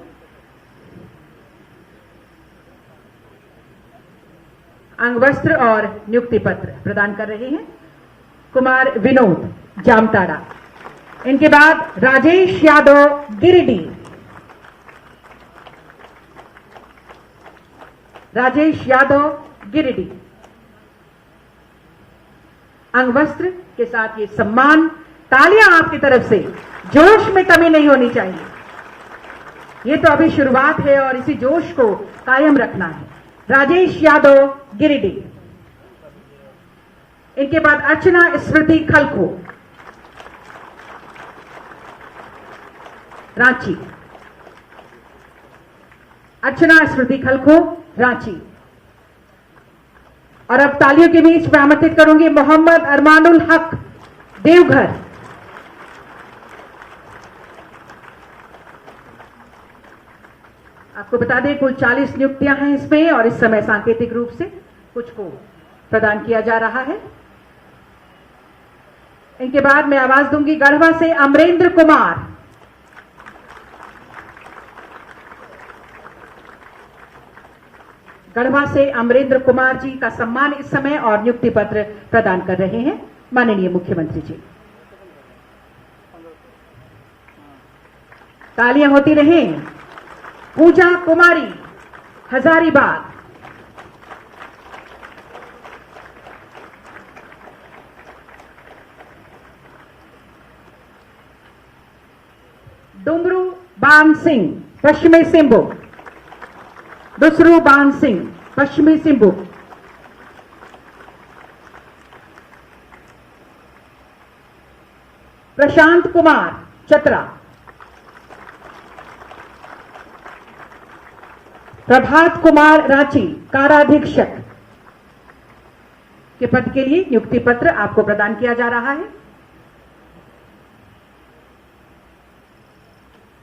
अंगवस्त्र और नियुक्ति पत्र प्रदान कर रहे हैं कुमार विनोद, जामताड़ा। इनके बाद राजेश यादव, गिरिडीह। राजेश यादव गिरिडीह। अंगवस्त्र के साथ ये सम्मान, तालियां आपकी तरफ से, जोश में कमी नहीं होनी चाहिए। ये तो अभी शुरुआत है और इसी जोश को कायम रखना है। राजेश यादव गिरिडीह। इनके बाद अर्चना स्मृति खलखो रांची। अर्चना स्मृति खलखो रांची। और अब तालियों के बीच में आमंत्रित करूंगी मोहम्मद अरमानुल हक देवघर। आपको बता दें कुल 40 नियुक्तियां हैं इसमें और इस समय सांकेतिक रूप से कुछ को प्रदान किया जा रहा है। इनके बाद मैं आवाज दूंगी गढ़वा से अमरेंद्र कुमार। गढ़वा से अमरेंद्र कुमार जी का सम्मान इस समय और नियुक्ति पत्र प्रदान कर रहे हैं माननीय मुख्यमंत्री जी। तालियां होती रहें। पूजा कुमारी हजारीबाग। डुमरू बान सिंह पश्चिमी सिंहभूम। दुसरू बान सिंह पश्चिमी सिंहभूम। प्रशांत कुमार चतरा। प्रभात कुमार रांची काराधीक्षक के पद के लिए नियुक्ति पत्र आपको प्रदान किया जा रहा है।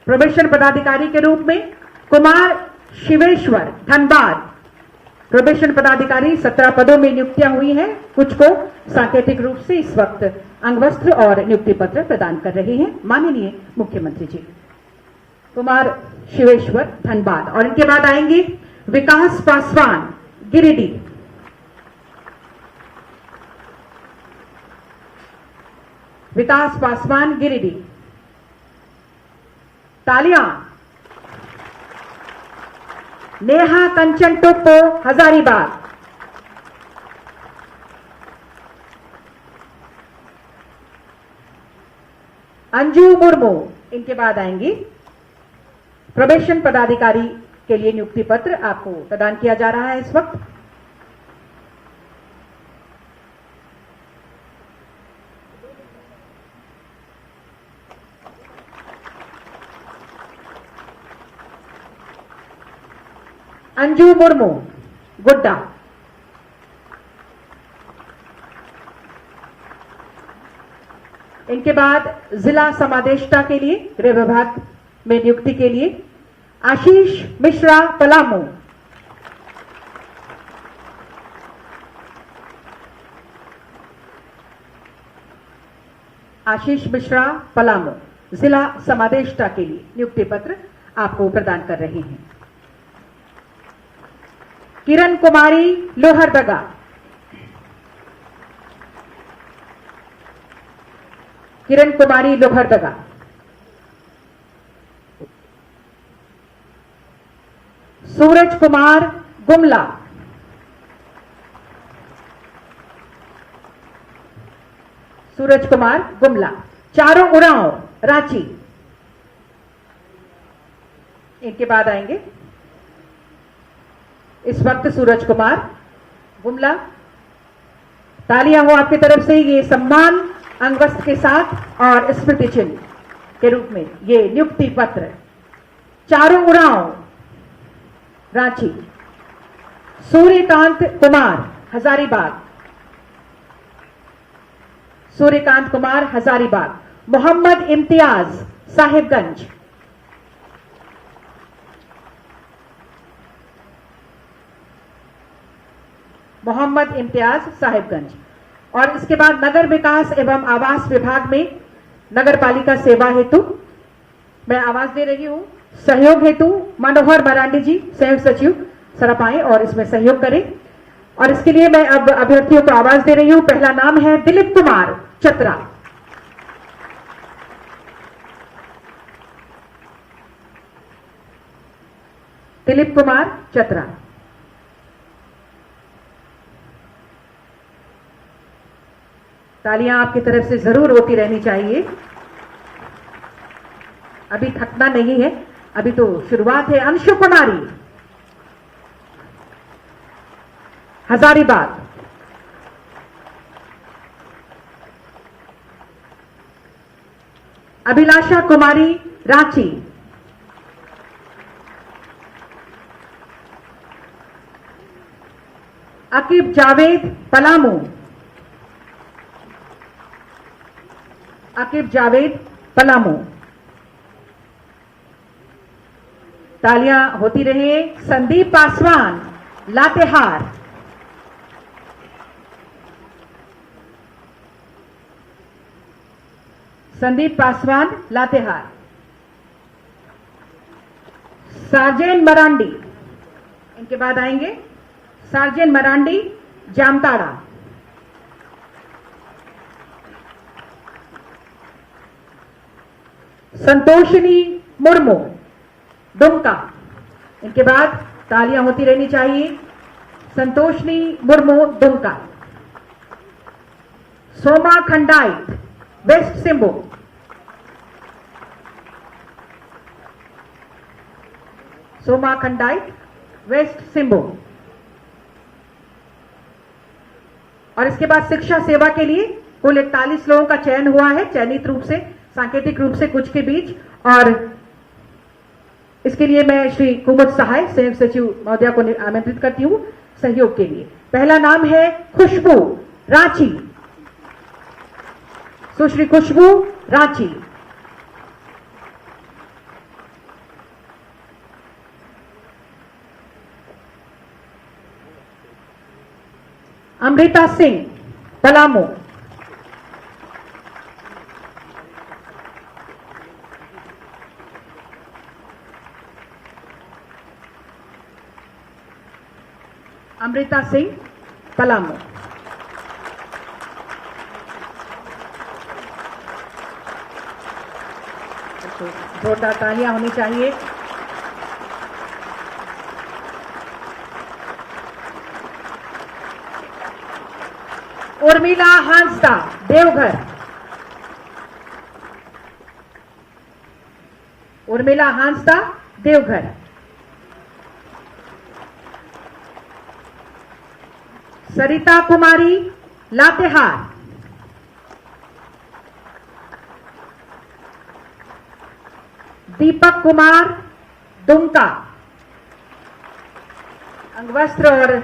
प्रोबेशन पदाधिकारी के रूप में कुमार शिवेश्वर धनबाद। प्रोबेशन पदाधिकारी 17 पदों में नियुक्तियां हुई हैं। कुछ को सांकेतिक रूप से इस वक्त अंगवस्त्र और नियुक्ति पत्र प्रदान कर रहे हैं माननीय मुख्यमंत्री जी। कुमार शिवेश्वर धनबाद। और इनके बाद आएंगे विकास पासवान गिरिडीह। विकास पासवान गिरिडीह। तालियां। नेहा कंचन टोप्पो हजारीबाग। अंजू मुर्मू। इनके बाद आएंगी प्रोबेशन पदाधिकारी के लिए नियुक्ति पत्र आपको प्रदान किया जा रहा है इस वक्त। अंजू मुर्मू गोड्डा। इनके बाद जिला समादेष्टा के लिए गृह विभाग में नियुक्ति के लिए आशीष मिश्रा पलामू। आशीष मिश्रा पलामू जिला समादेष्टा के लिए नियुक्ति पत्र आपको प्रदान कर रहे हैं। किरण कुमारी लोहरदगा। किरण कुमारी लोहरदगा। सूरज कुमार गुमला। सूरज कुमार गुमला। चारों उरांव रांची। इनके बाद आएंगे इस वक्त सूरज कुमार गुमला। तालियां हो आपकी तरफ से। ये सम्मान अंगवस्त्र के साथ और स्मृति चिन्ह के रूप में ये नियुक्ति पत्र। चारों उरांव रांची। सूर्यकांत कुमार हजारीबाग। सूर्यकांत कुमार हजारीबाग। मोहम्मद इम्तियाज साहिबगंज। मोहम्मद इम्तियाज साहिबगंज। और इसके बाद नगर विकास एवं आवास विभाग में नगर पालिका सेवा हेतु मैं आवाज दे रही हूं। सहयोग हेतु मनोहर मरांडी जी संयुक्त सचिव सरप आए और इसमें सहयोग करें। और इसके लिए मैं अब अभ्यर्थियों को आवाज दे रही हूं। पहला नाम है दिलीप कुमार चतरा। दिलीप कुमार चतरा। तालियां आपकी तरफ से जरूर होती रहनी चाहिए। अभी थकना नहीं है, अभी तो शुरुआत है। अंशु कुमारी, हजारीबाग। अभिलाषा कुमारी, रांची। अकीब जावेद, पलामू। अकीब जावेद, पलामू। तालियां होती रहे। संदीप पासवान, लातेहार। संदीप पासवान, लातेहार। सार्जेन मरांडी, इनके बाद आएंगे सार्जेन मरांडी, जामताड़ा। संतोषिनी मुर्मू, दुमका। इनके बाद तालियां होती रहनी चाहिए। संतोषिनी मुर्मू, दुमका। सोमा खंडाइट, वेस्ट सिंहभूम। सोमा खंडाइट, वेस्ट सिंहभूम। और इसके बाद शिक्षा सेवा के लिए कुल 41 लोगों का चयन हुआ है, चयनित रूप से, सांकेतिक रूप से कुछ के बीच। और इसके लिए मैं श्री कुमुद सहाय, संयुक्त सचिव महोदया को आमंत्रित करती हूं सहयोग के लिए। पहला नाम है खुशबू, रांची। सुश्री खुशबू, रांची। अमृता सिंह, पलामू। अमृता सिंह, पलामू। जोरदार तालियां होनी चाहिए। उर्मिला हांसदा, देवघर। उर्मिला हांसदा, देवघर। सरिता कुमारी, लातेहार। दीपक कुमार, दुमका। अंगवस्त्र और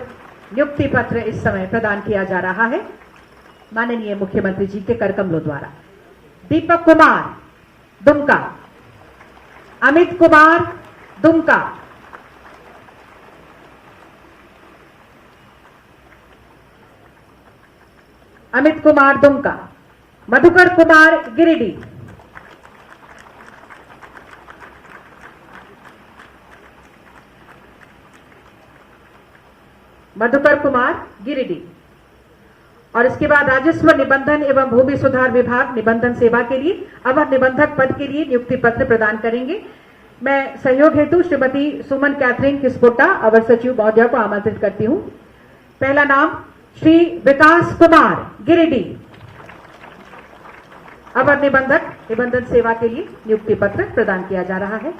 नियुक्ति पत्र इस समय प्रदान किया जा रहा है माननीय मुख्यमंत्री जी के करकमलों द्वारा। दीपक कुमार, दुमका। अमित कुमार, दुमका। अमित कुमार, दुमका। मधुकर कुमार, गिरिडीह। मधुकर कुमार, गिरिडीह। और इसके बाद राजस्व निबंधन एवं भूमि सुधार विभाग निबंधन सेवा के लिए अवर निबंधक पद के लिए नियुक्ति पत्र प्रदान करेंगे। मैं सहयोग हेतु श्रीमती सुमन कैथरीन किस्पोट्टा, अवर सचिव महोदया को आमंत्रित करती हूं। पहला नाम श्री विकास कुमार, गिरिडीह। अवर निबंधक निबंधन सेवा के लिए नियुक्ति पत्र प्रदान किया जा रहा है।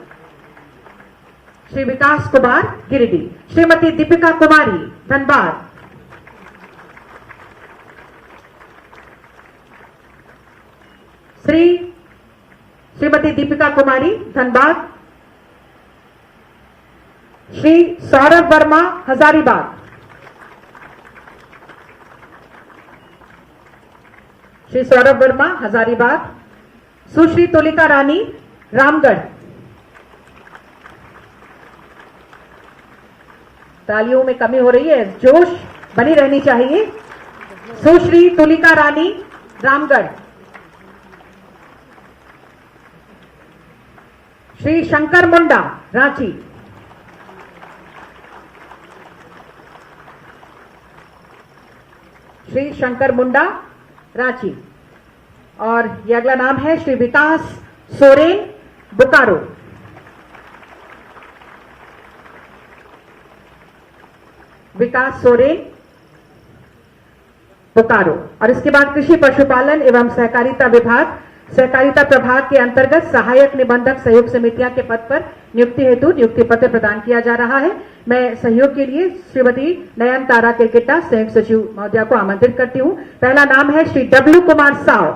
श्री विकास कुमार, गिरिडीह। श्रीमती दीपिका कुमारी, धनबाद। श्रीमती दीपिका कुमारी, धनबाद। श्री सौरभ वर्मा, हजारीबाग। श्री सौरभ वर्मा, हजारीबाग। सुश्री तुलिका रानी, रामगढ़। तालियों में कमी हो रही है, जोश बनी रहनी चाहिए। सुश्री तुलिका रानी, रामगढ़। श्री शंकर मुंडा, रांची। श्री शंकर मुंडा, रांची। और यह अगला नाम है श्री विकास सोरेन, बोकारो। विकास सोरेन, बोकारो। और इसके बाद कृषि पशुपालन एवं सहकारिता विभाग सहकारिता प्रभाग के अंतर्गत सहायक निबंधक सहयोग समितियां के पद पर नियुक्ति हेतु नियुक्ति पत्र प्रदान किया जा रहा है। मैं सहयोग के लिए श्रीमती नयन तारा केरकेट्टा संयुक्त सचिव महोदया को आमंत्रित करती हूं। पहला नाम है श्री डब्ल्यू कुमार साव।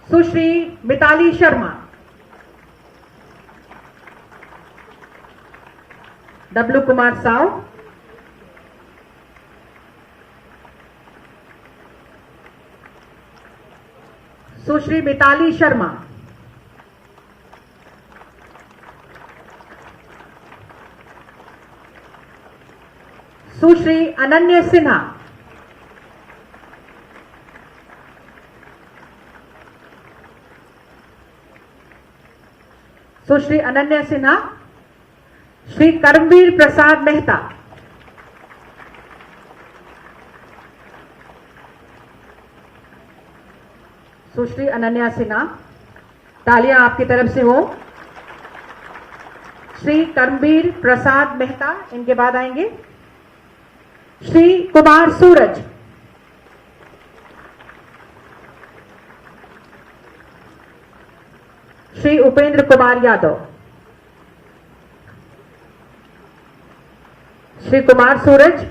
सुश्री मिताली शर्मा। डब्ल्यू कुमार साव, सुश्री मिताली शर्मा, सुश्री अनन्या सिन्हा, सुश्री अनन्या सिन्हा, श्री कर्मवीर प्रसाद मेहता, सुश्री अनन्या सिन्हा, तालियां आपकी तरफ से हो। श्री कर्मवीर प्रसाद मेहता, इनके बाद आएंगे श्री कुमार सूरज, श्री उपेंद्र कुमार यादव, श्री कुमार सूरज,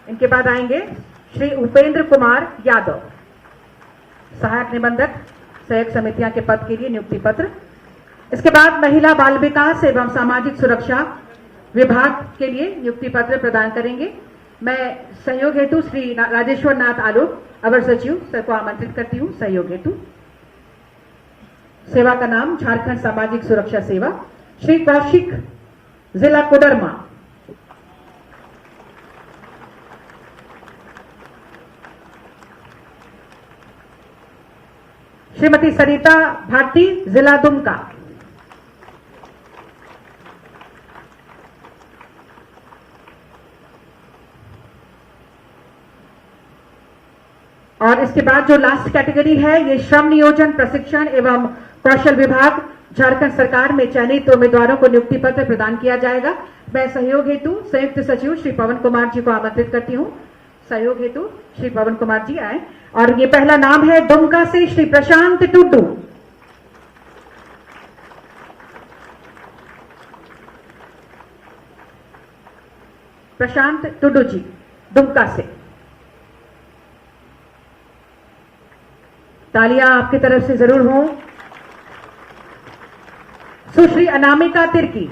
इनके बाद आएंगे श्री उपेंद्र कुमार यादव, सहायक निबंधक सहयोग समितियां के पद के लिए नियुक्ति पत्र। इसके बाद महिला बाल विकास एवं सामाजिक सुरक्षा विभाग के लिए नियुक्ति पत्र प्रदान करेंगे। मैं सहयोग हेतु श्री राजेश्वर नाथ आलोक अवर सचिव सर को आमंत्रित करती हूं। सहयोग हेतु सेवा का नाम झारखंड सामाजिक सुरक्षा सेवा। श्री कौशिक, जिला कोडरमा, श्रीमती सरिता भारती, जिला दुमका, और इसके बाद जो लास्ट कैटेगरी है ये श्रम नियोजन प्रशिक्षण एवं कौशल विभाग झारखंड सरकार में चयनित उम्मीदवारों को नियुक्ति पत्र प्रदान किया जाएगा। मैं सहयोग हेतु संयुक्त सचिव श्री पवन कुमार जी को आमंत्रित करती हूं। सहयोग हेतु श्री पवन कुमार जी आए। और ये पहला नाम है दुमका से श्री प्रशांत टुड्डू। प्रशांत टुड्डू जी दुमका से, तालियां आपकी तरफ से जरूर हो। सुश्री अनामिका तिर्की,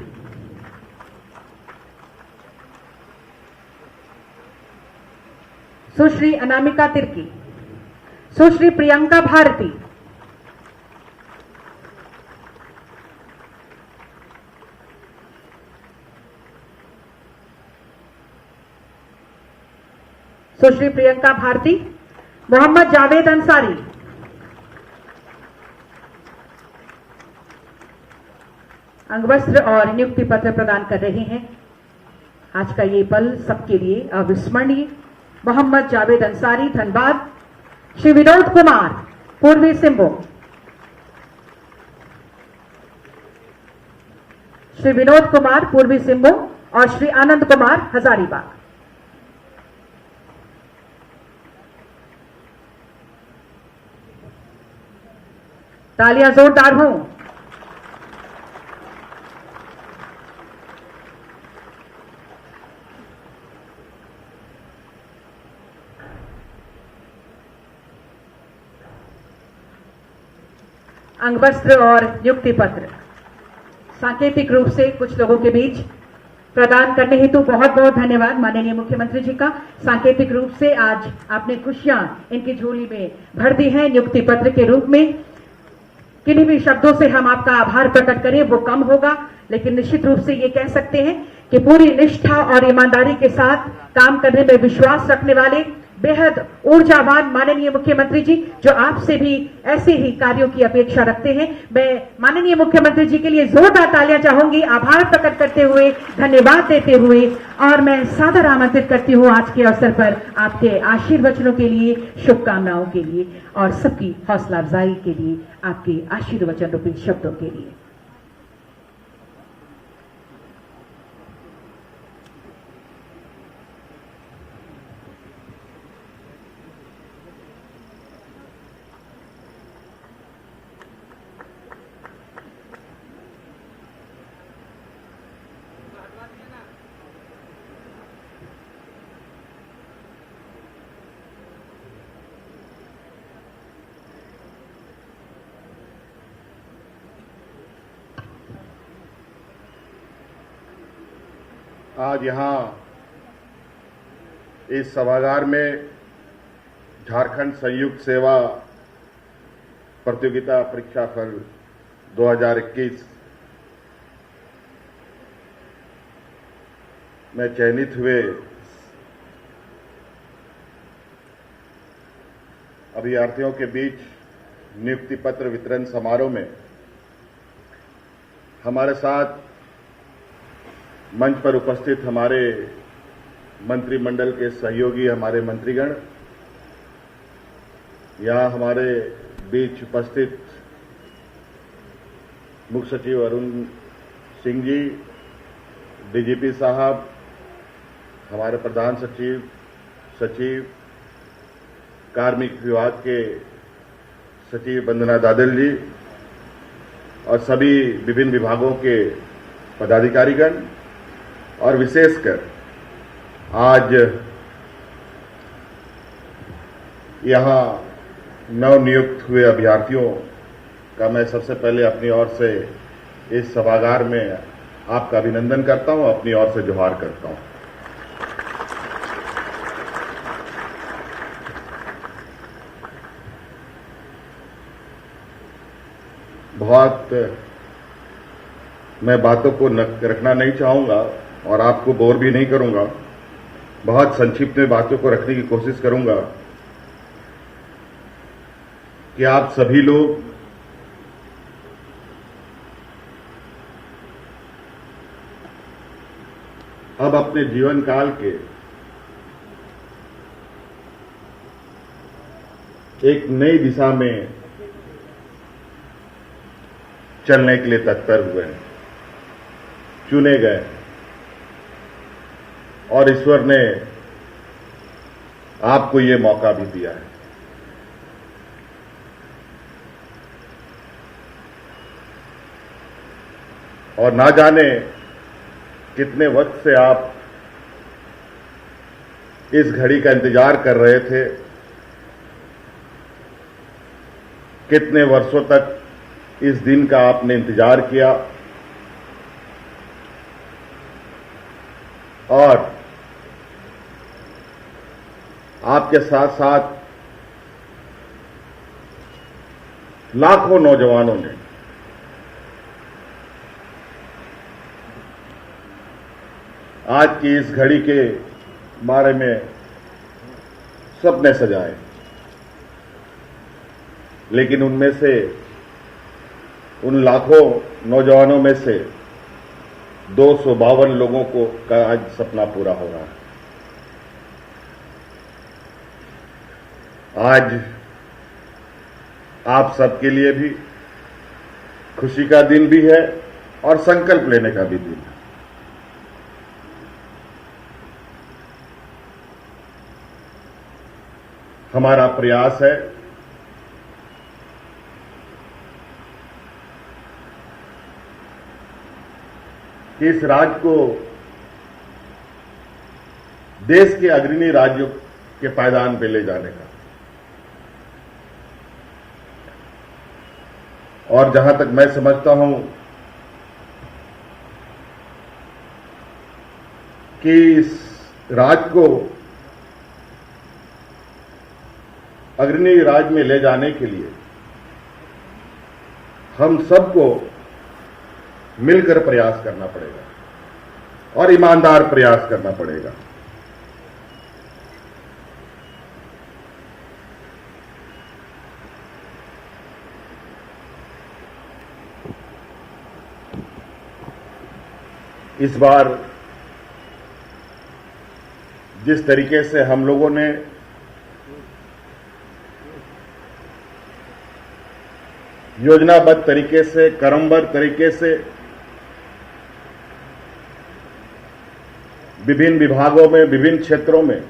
सुश्री अनामिका तिर्की, सुश्री प्रियंका भारती, सुश्री प्रियंका भारती, मोहम्मद जावेद अंसारी, अंगवस्त्र और नियुक्ति पत्र प्रदान कर रहे हैं। आज का ये पल सबके लिए अविस्मरणीय। मोहम्मद जावेद अंसारी धनबाद, श्री विनोद कुमार पूर्वी सिंहभूम, श्री विनोद कुमार पूर्वी सिंहभूम और श्री आनंद कुमार हजारीबाग। तालियां जोरदार हों। अंगवस्त्र और नियुक्ति पत्र सांकेतिक रूप से कुछ लोगों के बीच प्रदान करने हेतु बहुत बहुत धन्यवाद माननीय मुख्यमंत्री जी का। सांकेतिक रूप से आज आपने खुशियां इनकी झोली में भर दी हैं नियुक्ति पत्र के रूप में। किन्हीं भी शब्दों से हम आपका आभार प्रकट करें वो कम होगा, लेकिन निश्चित रूप से ये कह सकते हैं कि पूरी निष्ठा और ईमानदारी के साथ काम करने में विश्वास रखने वाले बेहद ऊर्जावान माननीय मुख्यमंत्री जी, जो आपसे भी ऐसे ही कार्यों की अपेक्षा रखते हैं। मैं माननीय मुख्यमंत्री जी के लिए जोरदार तालियां चाहूंगी, आभार प्रकट करते हुए, धन्यवाद देते हुए, और मैं सादर आमंत्रित करती हूं आज के अवसर पर आपके आशीर्वचनों के लिए, शुभकामनाओं के लिए और सबकी हौसला अफजाई के लिए, आपके आशीर्वचन रूपी शब्दों के लिए। आज यहाँ इस सभागार में झारखंड संयुक्त सेवा प्रतियोगिता परीक्षा फल 2021 में चयनित हुए अभ्यर्थियों के बीच नियुक्ति पत्र वितरण समारोह में हमारे साथ मंच पर उपस्थित हमारे मंत्रिमंडल के सहयोगी, हमारे मंत्रीगण, यहाँ हमारे बीच उपस्थित मुख्य सचिव अरुण सिंह जी, डीजीपी साहब, हमारे प्रधान सचिव, कार्मिक विभाग के सचिव वंदना दादल जी और सभी विभिन्न विभागों के पदाधिकारीगण, और विशेषकर आज यहाँ नवनियुक्त हुए अभ्यर्थियों का मैं सबसे पहले अपनी ओर से इस सभागार में आपका अभिनंदन करता हूं, अपनी ओर से जोहार करता हूं। बहुत मैं बातों को रखना नहीं चाहूंगा और आपको बोर भी नहीं करूंगा। बहुत संक्षिप्त में बातों को रखने की कोशिश करूंगा कि आप सभी लोग अब अपने जीवन काल के एक नई दिशा में चलने के लिए तत्पर हुए हैं, चुने गए, और ईश्वर ने आपको ये मौका भी दिया है। और ना जाने कितने वक्त से आप इस घड़ी का इंतजार कर रहे थे, कितने वर्षों तक इस दिन का आपने इंतजार किया, और आपके साथ साथ लाखों नौजवानों ने आज की इस घड़ी के बारे में सपने सजाए, लेकिन उनमें से, उन लाखों नौजवानों में से 252 लोगों को का आज सपना पूरा हो रहा है। आज आप सबके लिए भी खुशी का दिन भी है और संकल्प लेने का भी दिन है। हमारा प्रयास है कि इस राज्य को देश के अग्रणी राज्यों के पायदान पे ले जाने का, और जहां तक मैं समझता हूं कि इस राज्य को अग्रणी राज्य में ले जाने के लिए हम सबको मिलकर प्रयास करना पड़ेगा और ईमानदार प्रयास करना पड़ेगा। इस बार जिस तरीके से हम लोगों ने योजनाबद्ध तरीके से, क्रमबद्ध तरीके से विभिन्न विभागों में, विभिन्न क्षेत्रों में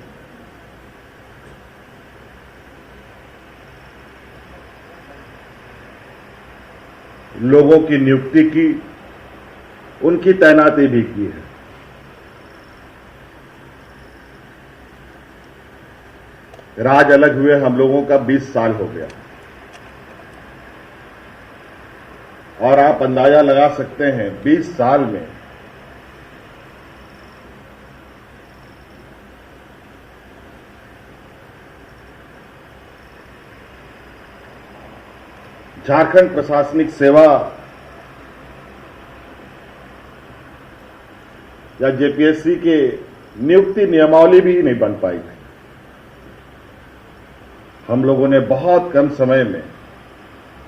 लोगों की नियुक्ति की, उनकी तैनाती भी की है। राज अलग हुए हम लोगों का 20 साल हो गया और आप अंदाजा लगा सकते हैं 20 साल में झारखंड प्रशासनिक सेवा या जेपीएससी के नियुक्ति नियमावली भी नहीं बन पाई थी। हम लोगों ने बहुत कम समय में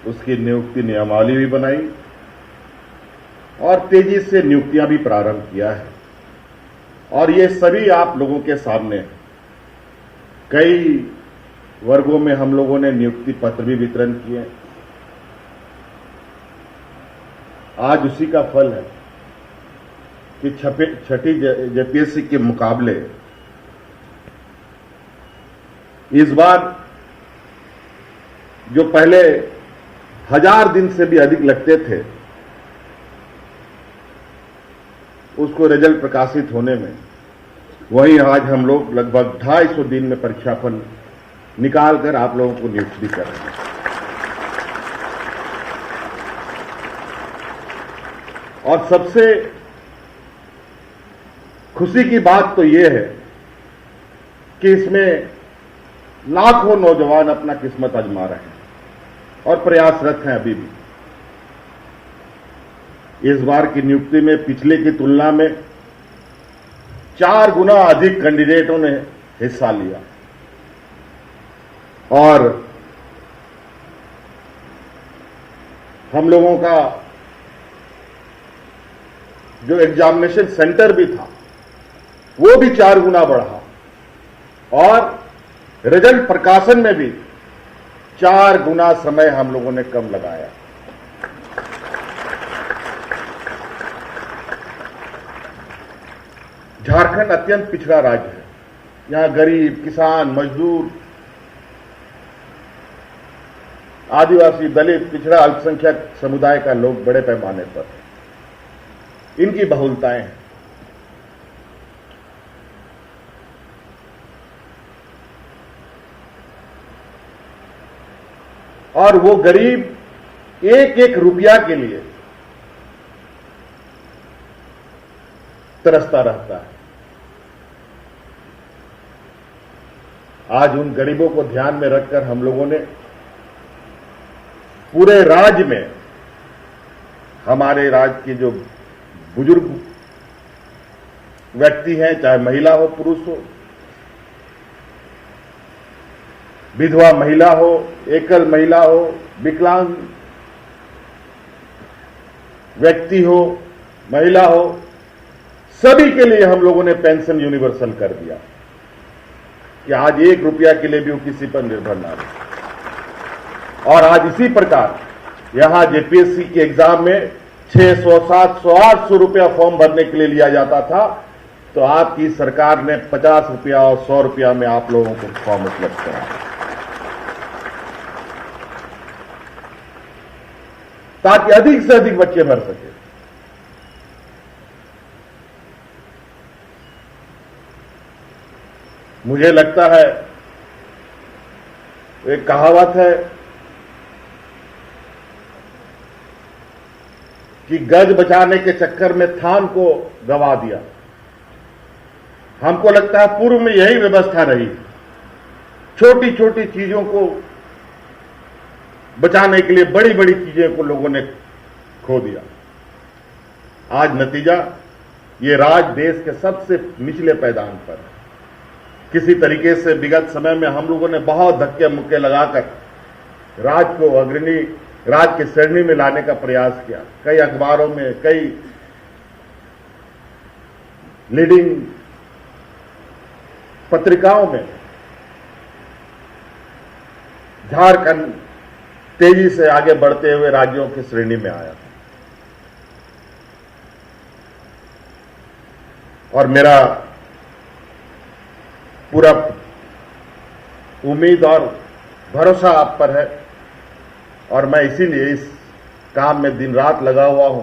उसकी नियुक्ति नियमावली भी बनाई और तेजी से नियुक्तियां भी प्रारंभ किया है और ये सभी आप लोगों के सामने है। कई वर्गों में हम लोगों ने नियुक्ति पत्र भी वितरण किए। आज उसी का फल है कि छठी जेपीएससी के मुकाबले इस बार जो पहले 1000 दिन से भी अधिक लगते थे उसको रिजल्ट प्रकाशित होने में, वहीं आज हम लोग लगभग 250 दिन में परीक्षाफल निकालकर आप लोगों को नियुक्त भी कर रहे हैं। और सबसे खुशी की बात तो यह है कि इसमें लाखों नौजवान अपना किस्मत आजमा रहे हैं और प्रयासरत हैं अभी भी। इस बार की नियुक्ति में पिछले की तुलना में 4 गुना अधिक कैंडिडेटों ने हिस्सा लिया और हम लोगों का जो एग्जामिनेशन सेंटर भी था वो भी 4 गुना बढ़ा और रिजल्ट प्रकाशन में भी 4 गुना समय हम लोगों ने कम लगाया। झारखंड अत्यंत पिछड़ा राज्य है। यहां गरीब, किसान, मजदूर, आदिवासी, दलित, पिछड़ा, अल्पसंख्यक समुदाय का लोग बड़े पैमाने पर, इनकी बहुलताएं हैं। और वो गरीब एक एक रुपया के लिए तरसता रहता है। आज उन गरीबों को ध्यान में रखकर हम लोगों ने पूरे राज्य में हमारे राज्य के जो बुजुर्ग व्यक्ति हैं, चाहे महिला हो, पुरुष हो, विधवा महिला हो, एकल महिला हो, विकलांग व्यक्ति हो, महिला हो, सभी के लिए हम लोगों ने पेंशन यूनिवर्सल कर दिया कि आज 1 रुपया के लिए भी वो किसी पर निर्भर ना रहे। और आज इसी प्रकार यहां जेपीएससी के एग्जाम में 600, 700, 800 रुपया फॉर्म भरने के लिए लिया जाता था, तो आपकी सरकार ने 50 रुपया और 100 रुपया में आप लोगों को फॉर्म उपलब्ध कराया ताकि अधिक से अधिक बच्चे भर सके। मुझे लगता है एक कहावत है कि गज बचाने के चक्कर में थान को गवा दिया। हमको लगता है पूर्व में यही व्यवस्था रही, छोटी छोटी चीजों को बचाने के लिए बड़ी बड़ी चीजें को लोगों ने खो दिया। आज नतीजा ये राज्य देश के सबसे निचले पैदान पर है। किसी तरीके से विगत समय में हम लोगों ने बहुत धक्के मुक्के लगाकर राज्य को अग्रणी राज्य की श्रेणी में लाने का प्रयास किया। कई अखबारों में, कई लीडिंग पत्रिकाओं में झारखंड तेजी से आगे बढ़ते हुए राज्यों की श्रेणी में आया और मेरा पूरा उम्मीद और भरोसा आप पर है और मैं इसीलिए इस काम में दिन रात लगा हुआ हूं,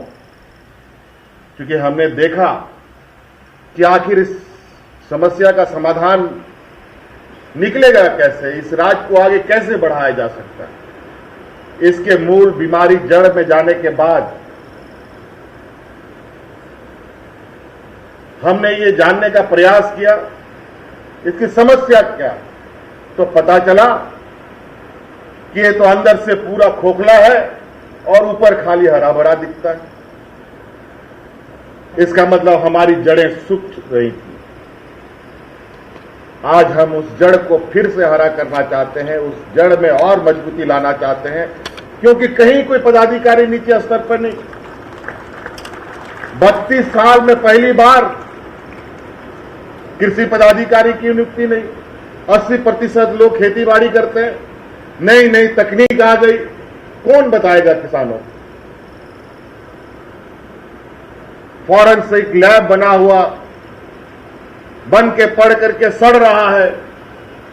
क्योंकि हमने देखा कि आखिर इस समस्या का समाधान निकलेगा कैसे, इस राज्य को आगे कैसे बढ़ाया जा सकता है। इसके मूल बीमारी जड़ में जाने के बाद हमने ये जानने का प्रयास किया इसकी समस्या क्या, तो पता चला कि ये तो अंदर से पूरा खोखला है और ऊपर खाली हरा भरा दिखता है। इसका मतलब हमारी जड़ें सूख गई थी। आज हम उस जड़ को फिर से हरा करना चाहते हैं, उस जड़ में और मजबूती लाना चाहते हैं, क्योंकि कहीं कोई पदाधिकारी नीचे स्तर पर नहीं। 32 साल में पहली बार कृषि पदाधिकारी की नियुक्ति नहीं। 80% लोग खेतीबाड़ी करते हैं, नई नई तकनीक आ गई, कौन बताएगा किसानों को? फॉरेंसिक लैब बना हुआ, बन के पढ़ करके सड़ रहा है,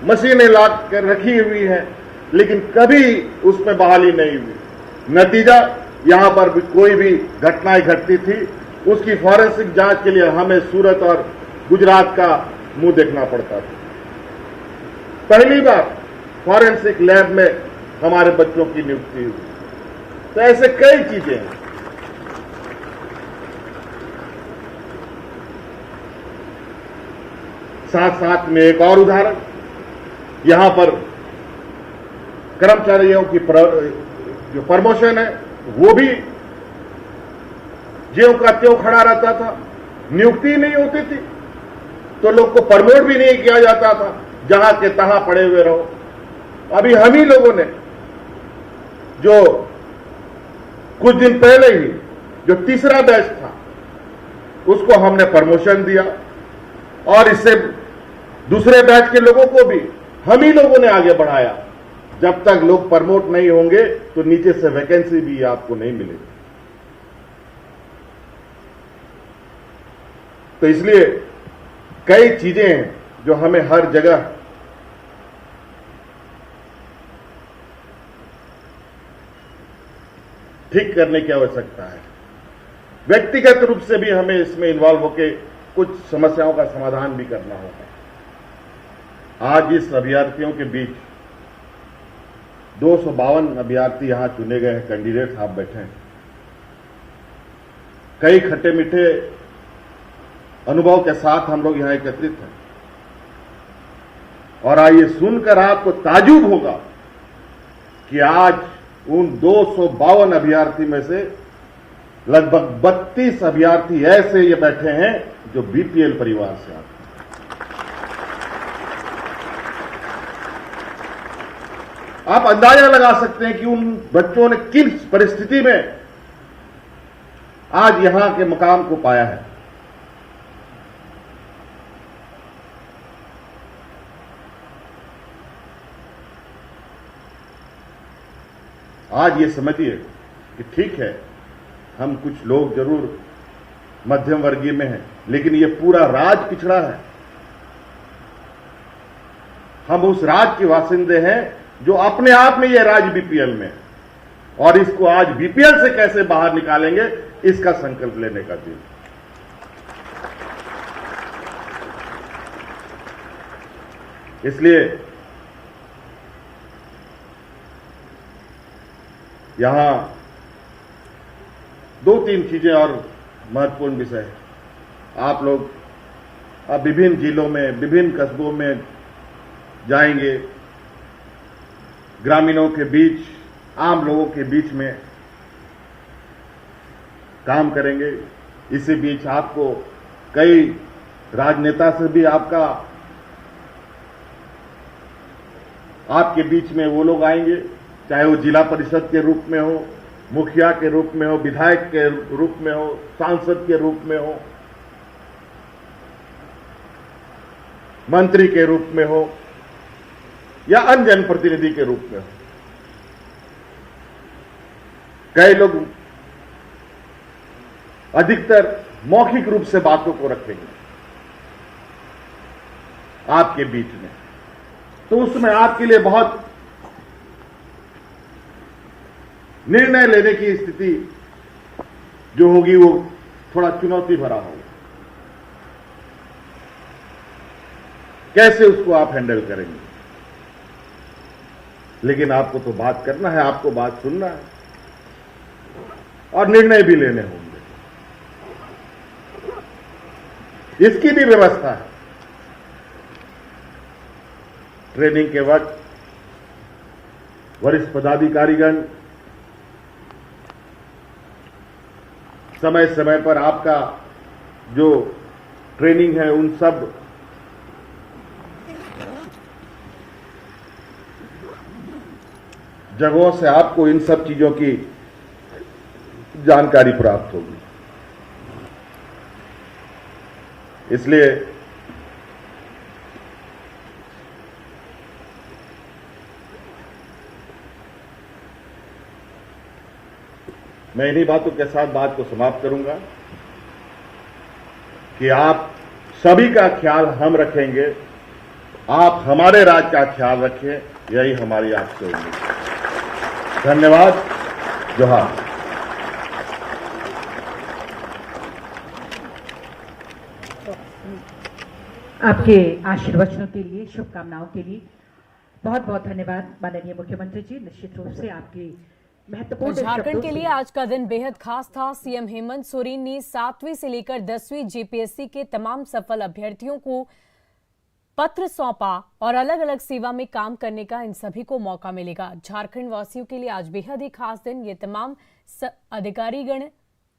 मशीनें ला कर रखी हुई हैं, लेकिन कभी उसमें बहाली नहीं हुई। नतीजा, यहां पर भी कोई भी घटनाएं घटती थी, उसकी फॉरेंसिक जांच के लिए हमें सूरत और गुजरात का मुंह देखना पड़ता था। पहली बार फॉरेंसिक लैब में हमारे बच्चों की नियुक्ति हुई। तो ऐसे कई चीजें हैं। साथ साथ में एक और उदाहरण, यहां पर कर्मचारियों की जो प्रमोशन है वो भी ज्यों का त्यों खड़ा रहता था, नियुक्ति नहीं होती थी तो लोग को प्रमोट भी नहीं किया जाता था, जहां के तहां पड़े हुए रहो। अभी हम ही लोगों ने जो कुछ दिन पहले ही जो तीसरा बैच था उसको हमने प्रमोशन दिया और इससे दूसरे बैच के लोगों को भी हम ही लोगों ने आगे बढ़ाया। जब तक लोग प्रमोट नहीं होंगे तो नीचे से वैकेंसी भी आपको नहीं मिलेगी। तो इसलिए कई चीजें हैं जो हमें हर जगह ठीक करने की आवश्यकता है। व्यक्तिगत रूप से भी हमें इसमें इन्वॉल्व होकर कुछ समस्याओं का समाधान भी करना होगा। आज इस अभ्यर्थियों के बीच 252 अभ्यर्थी यहां चुने गए हैं, कैंडिडेट आप बैठे हैं। कई खट्टे मीठे अनुभव के साथ हम लोग यहां एकत्रित हैं और आइए सुनकर आपको ताजुब होगा कि आज उन 252 अभ्यर्थी में से लगभग 32 अभ्यर्थी ऐसे ये बैठे हैं जो बीपीएल परिवार से आते हैं। आप अंदाजा लगा सकते हैं कि उन बच्चों ने किस परिस्थिति में आज यहां के मुकाम को पाया है। आज ये समझिए कि ठीक है, हम कुछ लोग जरूर मध्यम वर्गीय में हैं, लेकिन ये पूरा राज पिछड़ा है। हम उस राज के वासिंदे हैं जो अपने आप में ये राज बीपीएल में है और इसको आज बीपीएल से कैसे बाहर निकालेंगे इसका संकल्प लेने का दिन। इसलिए यहां 2-3 चीजें और महत्वपूर्ण विषय है। आप लोग अब विभिन्न जिलों में, विभिन्न कस्बों में जाएंगे, ग्रामीणों के बीच, आम लोगों के बीच में काम करेंगे। इसी बीच आपको कई राजनेता से भी आपके बीच में वो लोग आएंगे, चाहे वो जिला परिषद के रूप में हो, मुखिया के रूप में हो, विधायक के रूप में हो, सांसद के रूप में हो। मंत्री के रूप में हो या अन्य जनप्रतिनिधि के रूप में हो। कई लोग अधिकतर मौखिक रूप से बातों को रखेंगे आपके बीच में, तो उसमें आपके लिए बहुत निर्णय लेने की स्थिति जो होगी वो थोड़ा चुनौती भरा होगा। कैसे उसको आप हैंडल करेंगे? लेकिन आपको तो बात करना है, आपको बात सुनना है और निर्णय भी लेने होंगे। इसकी भी व्यवस्था है। ट्रेनिंग के वक्त वरिष्ठ पदाधिकारीगण समय समय पर आपका जो ट्रेनिंग है उन सब जगहों से आपको इन सब चीजों की जानकारी प्राप्त होगी। इसलिए मैं इन्हीं बातों के साथ बात को समाप्त करूंगा कि आप सभी का ख्याल हम रखेंगे, आप हमारे राज्य का ख्याल रखें, यही हमारी आपसे उम्मीद है। धन्यवाद। जोहार। आपके आशीर्वचनों के लिए, शुभकामनाओं के लिए बहुत बहुत धन्यवाद माननीय मुख्यमंत्री जी। निश्चित रूप से आपकी महत्वपूर्ण झारखंड के लिए आज का दिन बेहद खास था। सीएम हेमंत सोरेन ने 7वीं से लेकर 10वीं जेपीएससी के तमाम सफल अभ्यर्थियों को पत्र सौंपा और अलग अलग सेवा में काम करने का इन सभी को मौका मिलेगा। झारखंड वासियों के लिए आज बेहद ही खास दिन। ये तमाम अधिकारीगण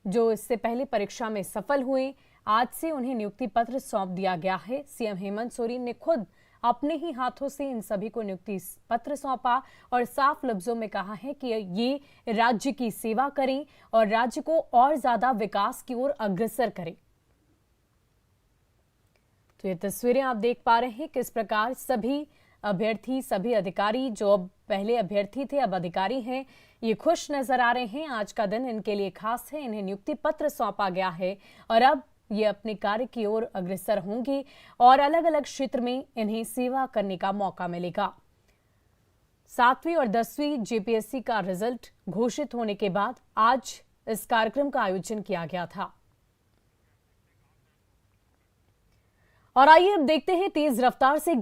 जो इससे पहले परीक्षा में सफल हुए, आज से उन्हें नियुक्ति पत्र सौंप दिया गया है। सीएम हेमंत सोरेन ने खुद अपने ही हाथों से इन सभी को नियुक्ति पत्र सौंपा और साफ लफ्जों में कहा है कि ये राज्य की सेवा करें और राज्य को और ज्यादा विकास की ओर अग्रसर करें। तो ये तस्वीरें आप देख पा रहे हैं किस प्रकार सभी अभ्यर्थी, सभी अधिकारी जो अब पहले अभ्यर्थी थे अब अधिकारी हैं, ये खुश नजर आ रहे हैं। आज का दिन इनके लिए खास है। इन्हें नियुक्ति पत्र सौंपा गया है और अब ये अपने कार्य की ओर अग्रसर होंगे और अलग अलग क्षेत्र में इन्हें सेवा करने का मौका मिलेगा। 7वीं और 10वीं जेपीएससी का रिजल्ट घोषित होने के बाद आज इस कार्यक्रम का आयोजन किया गया था। और आइए अब देखते हैं तेज रफ्तार से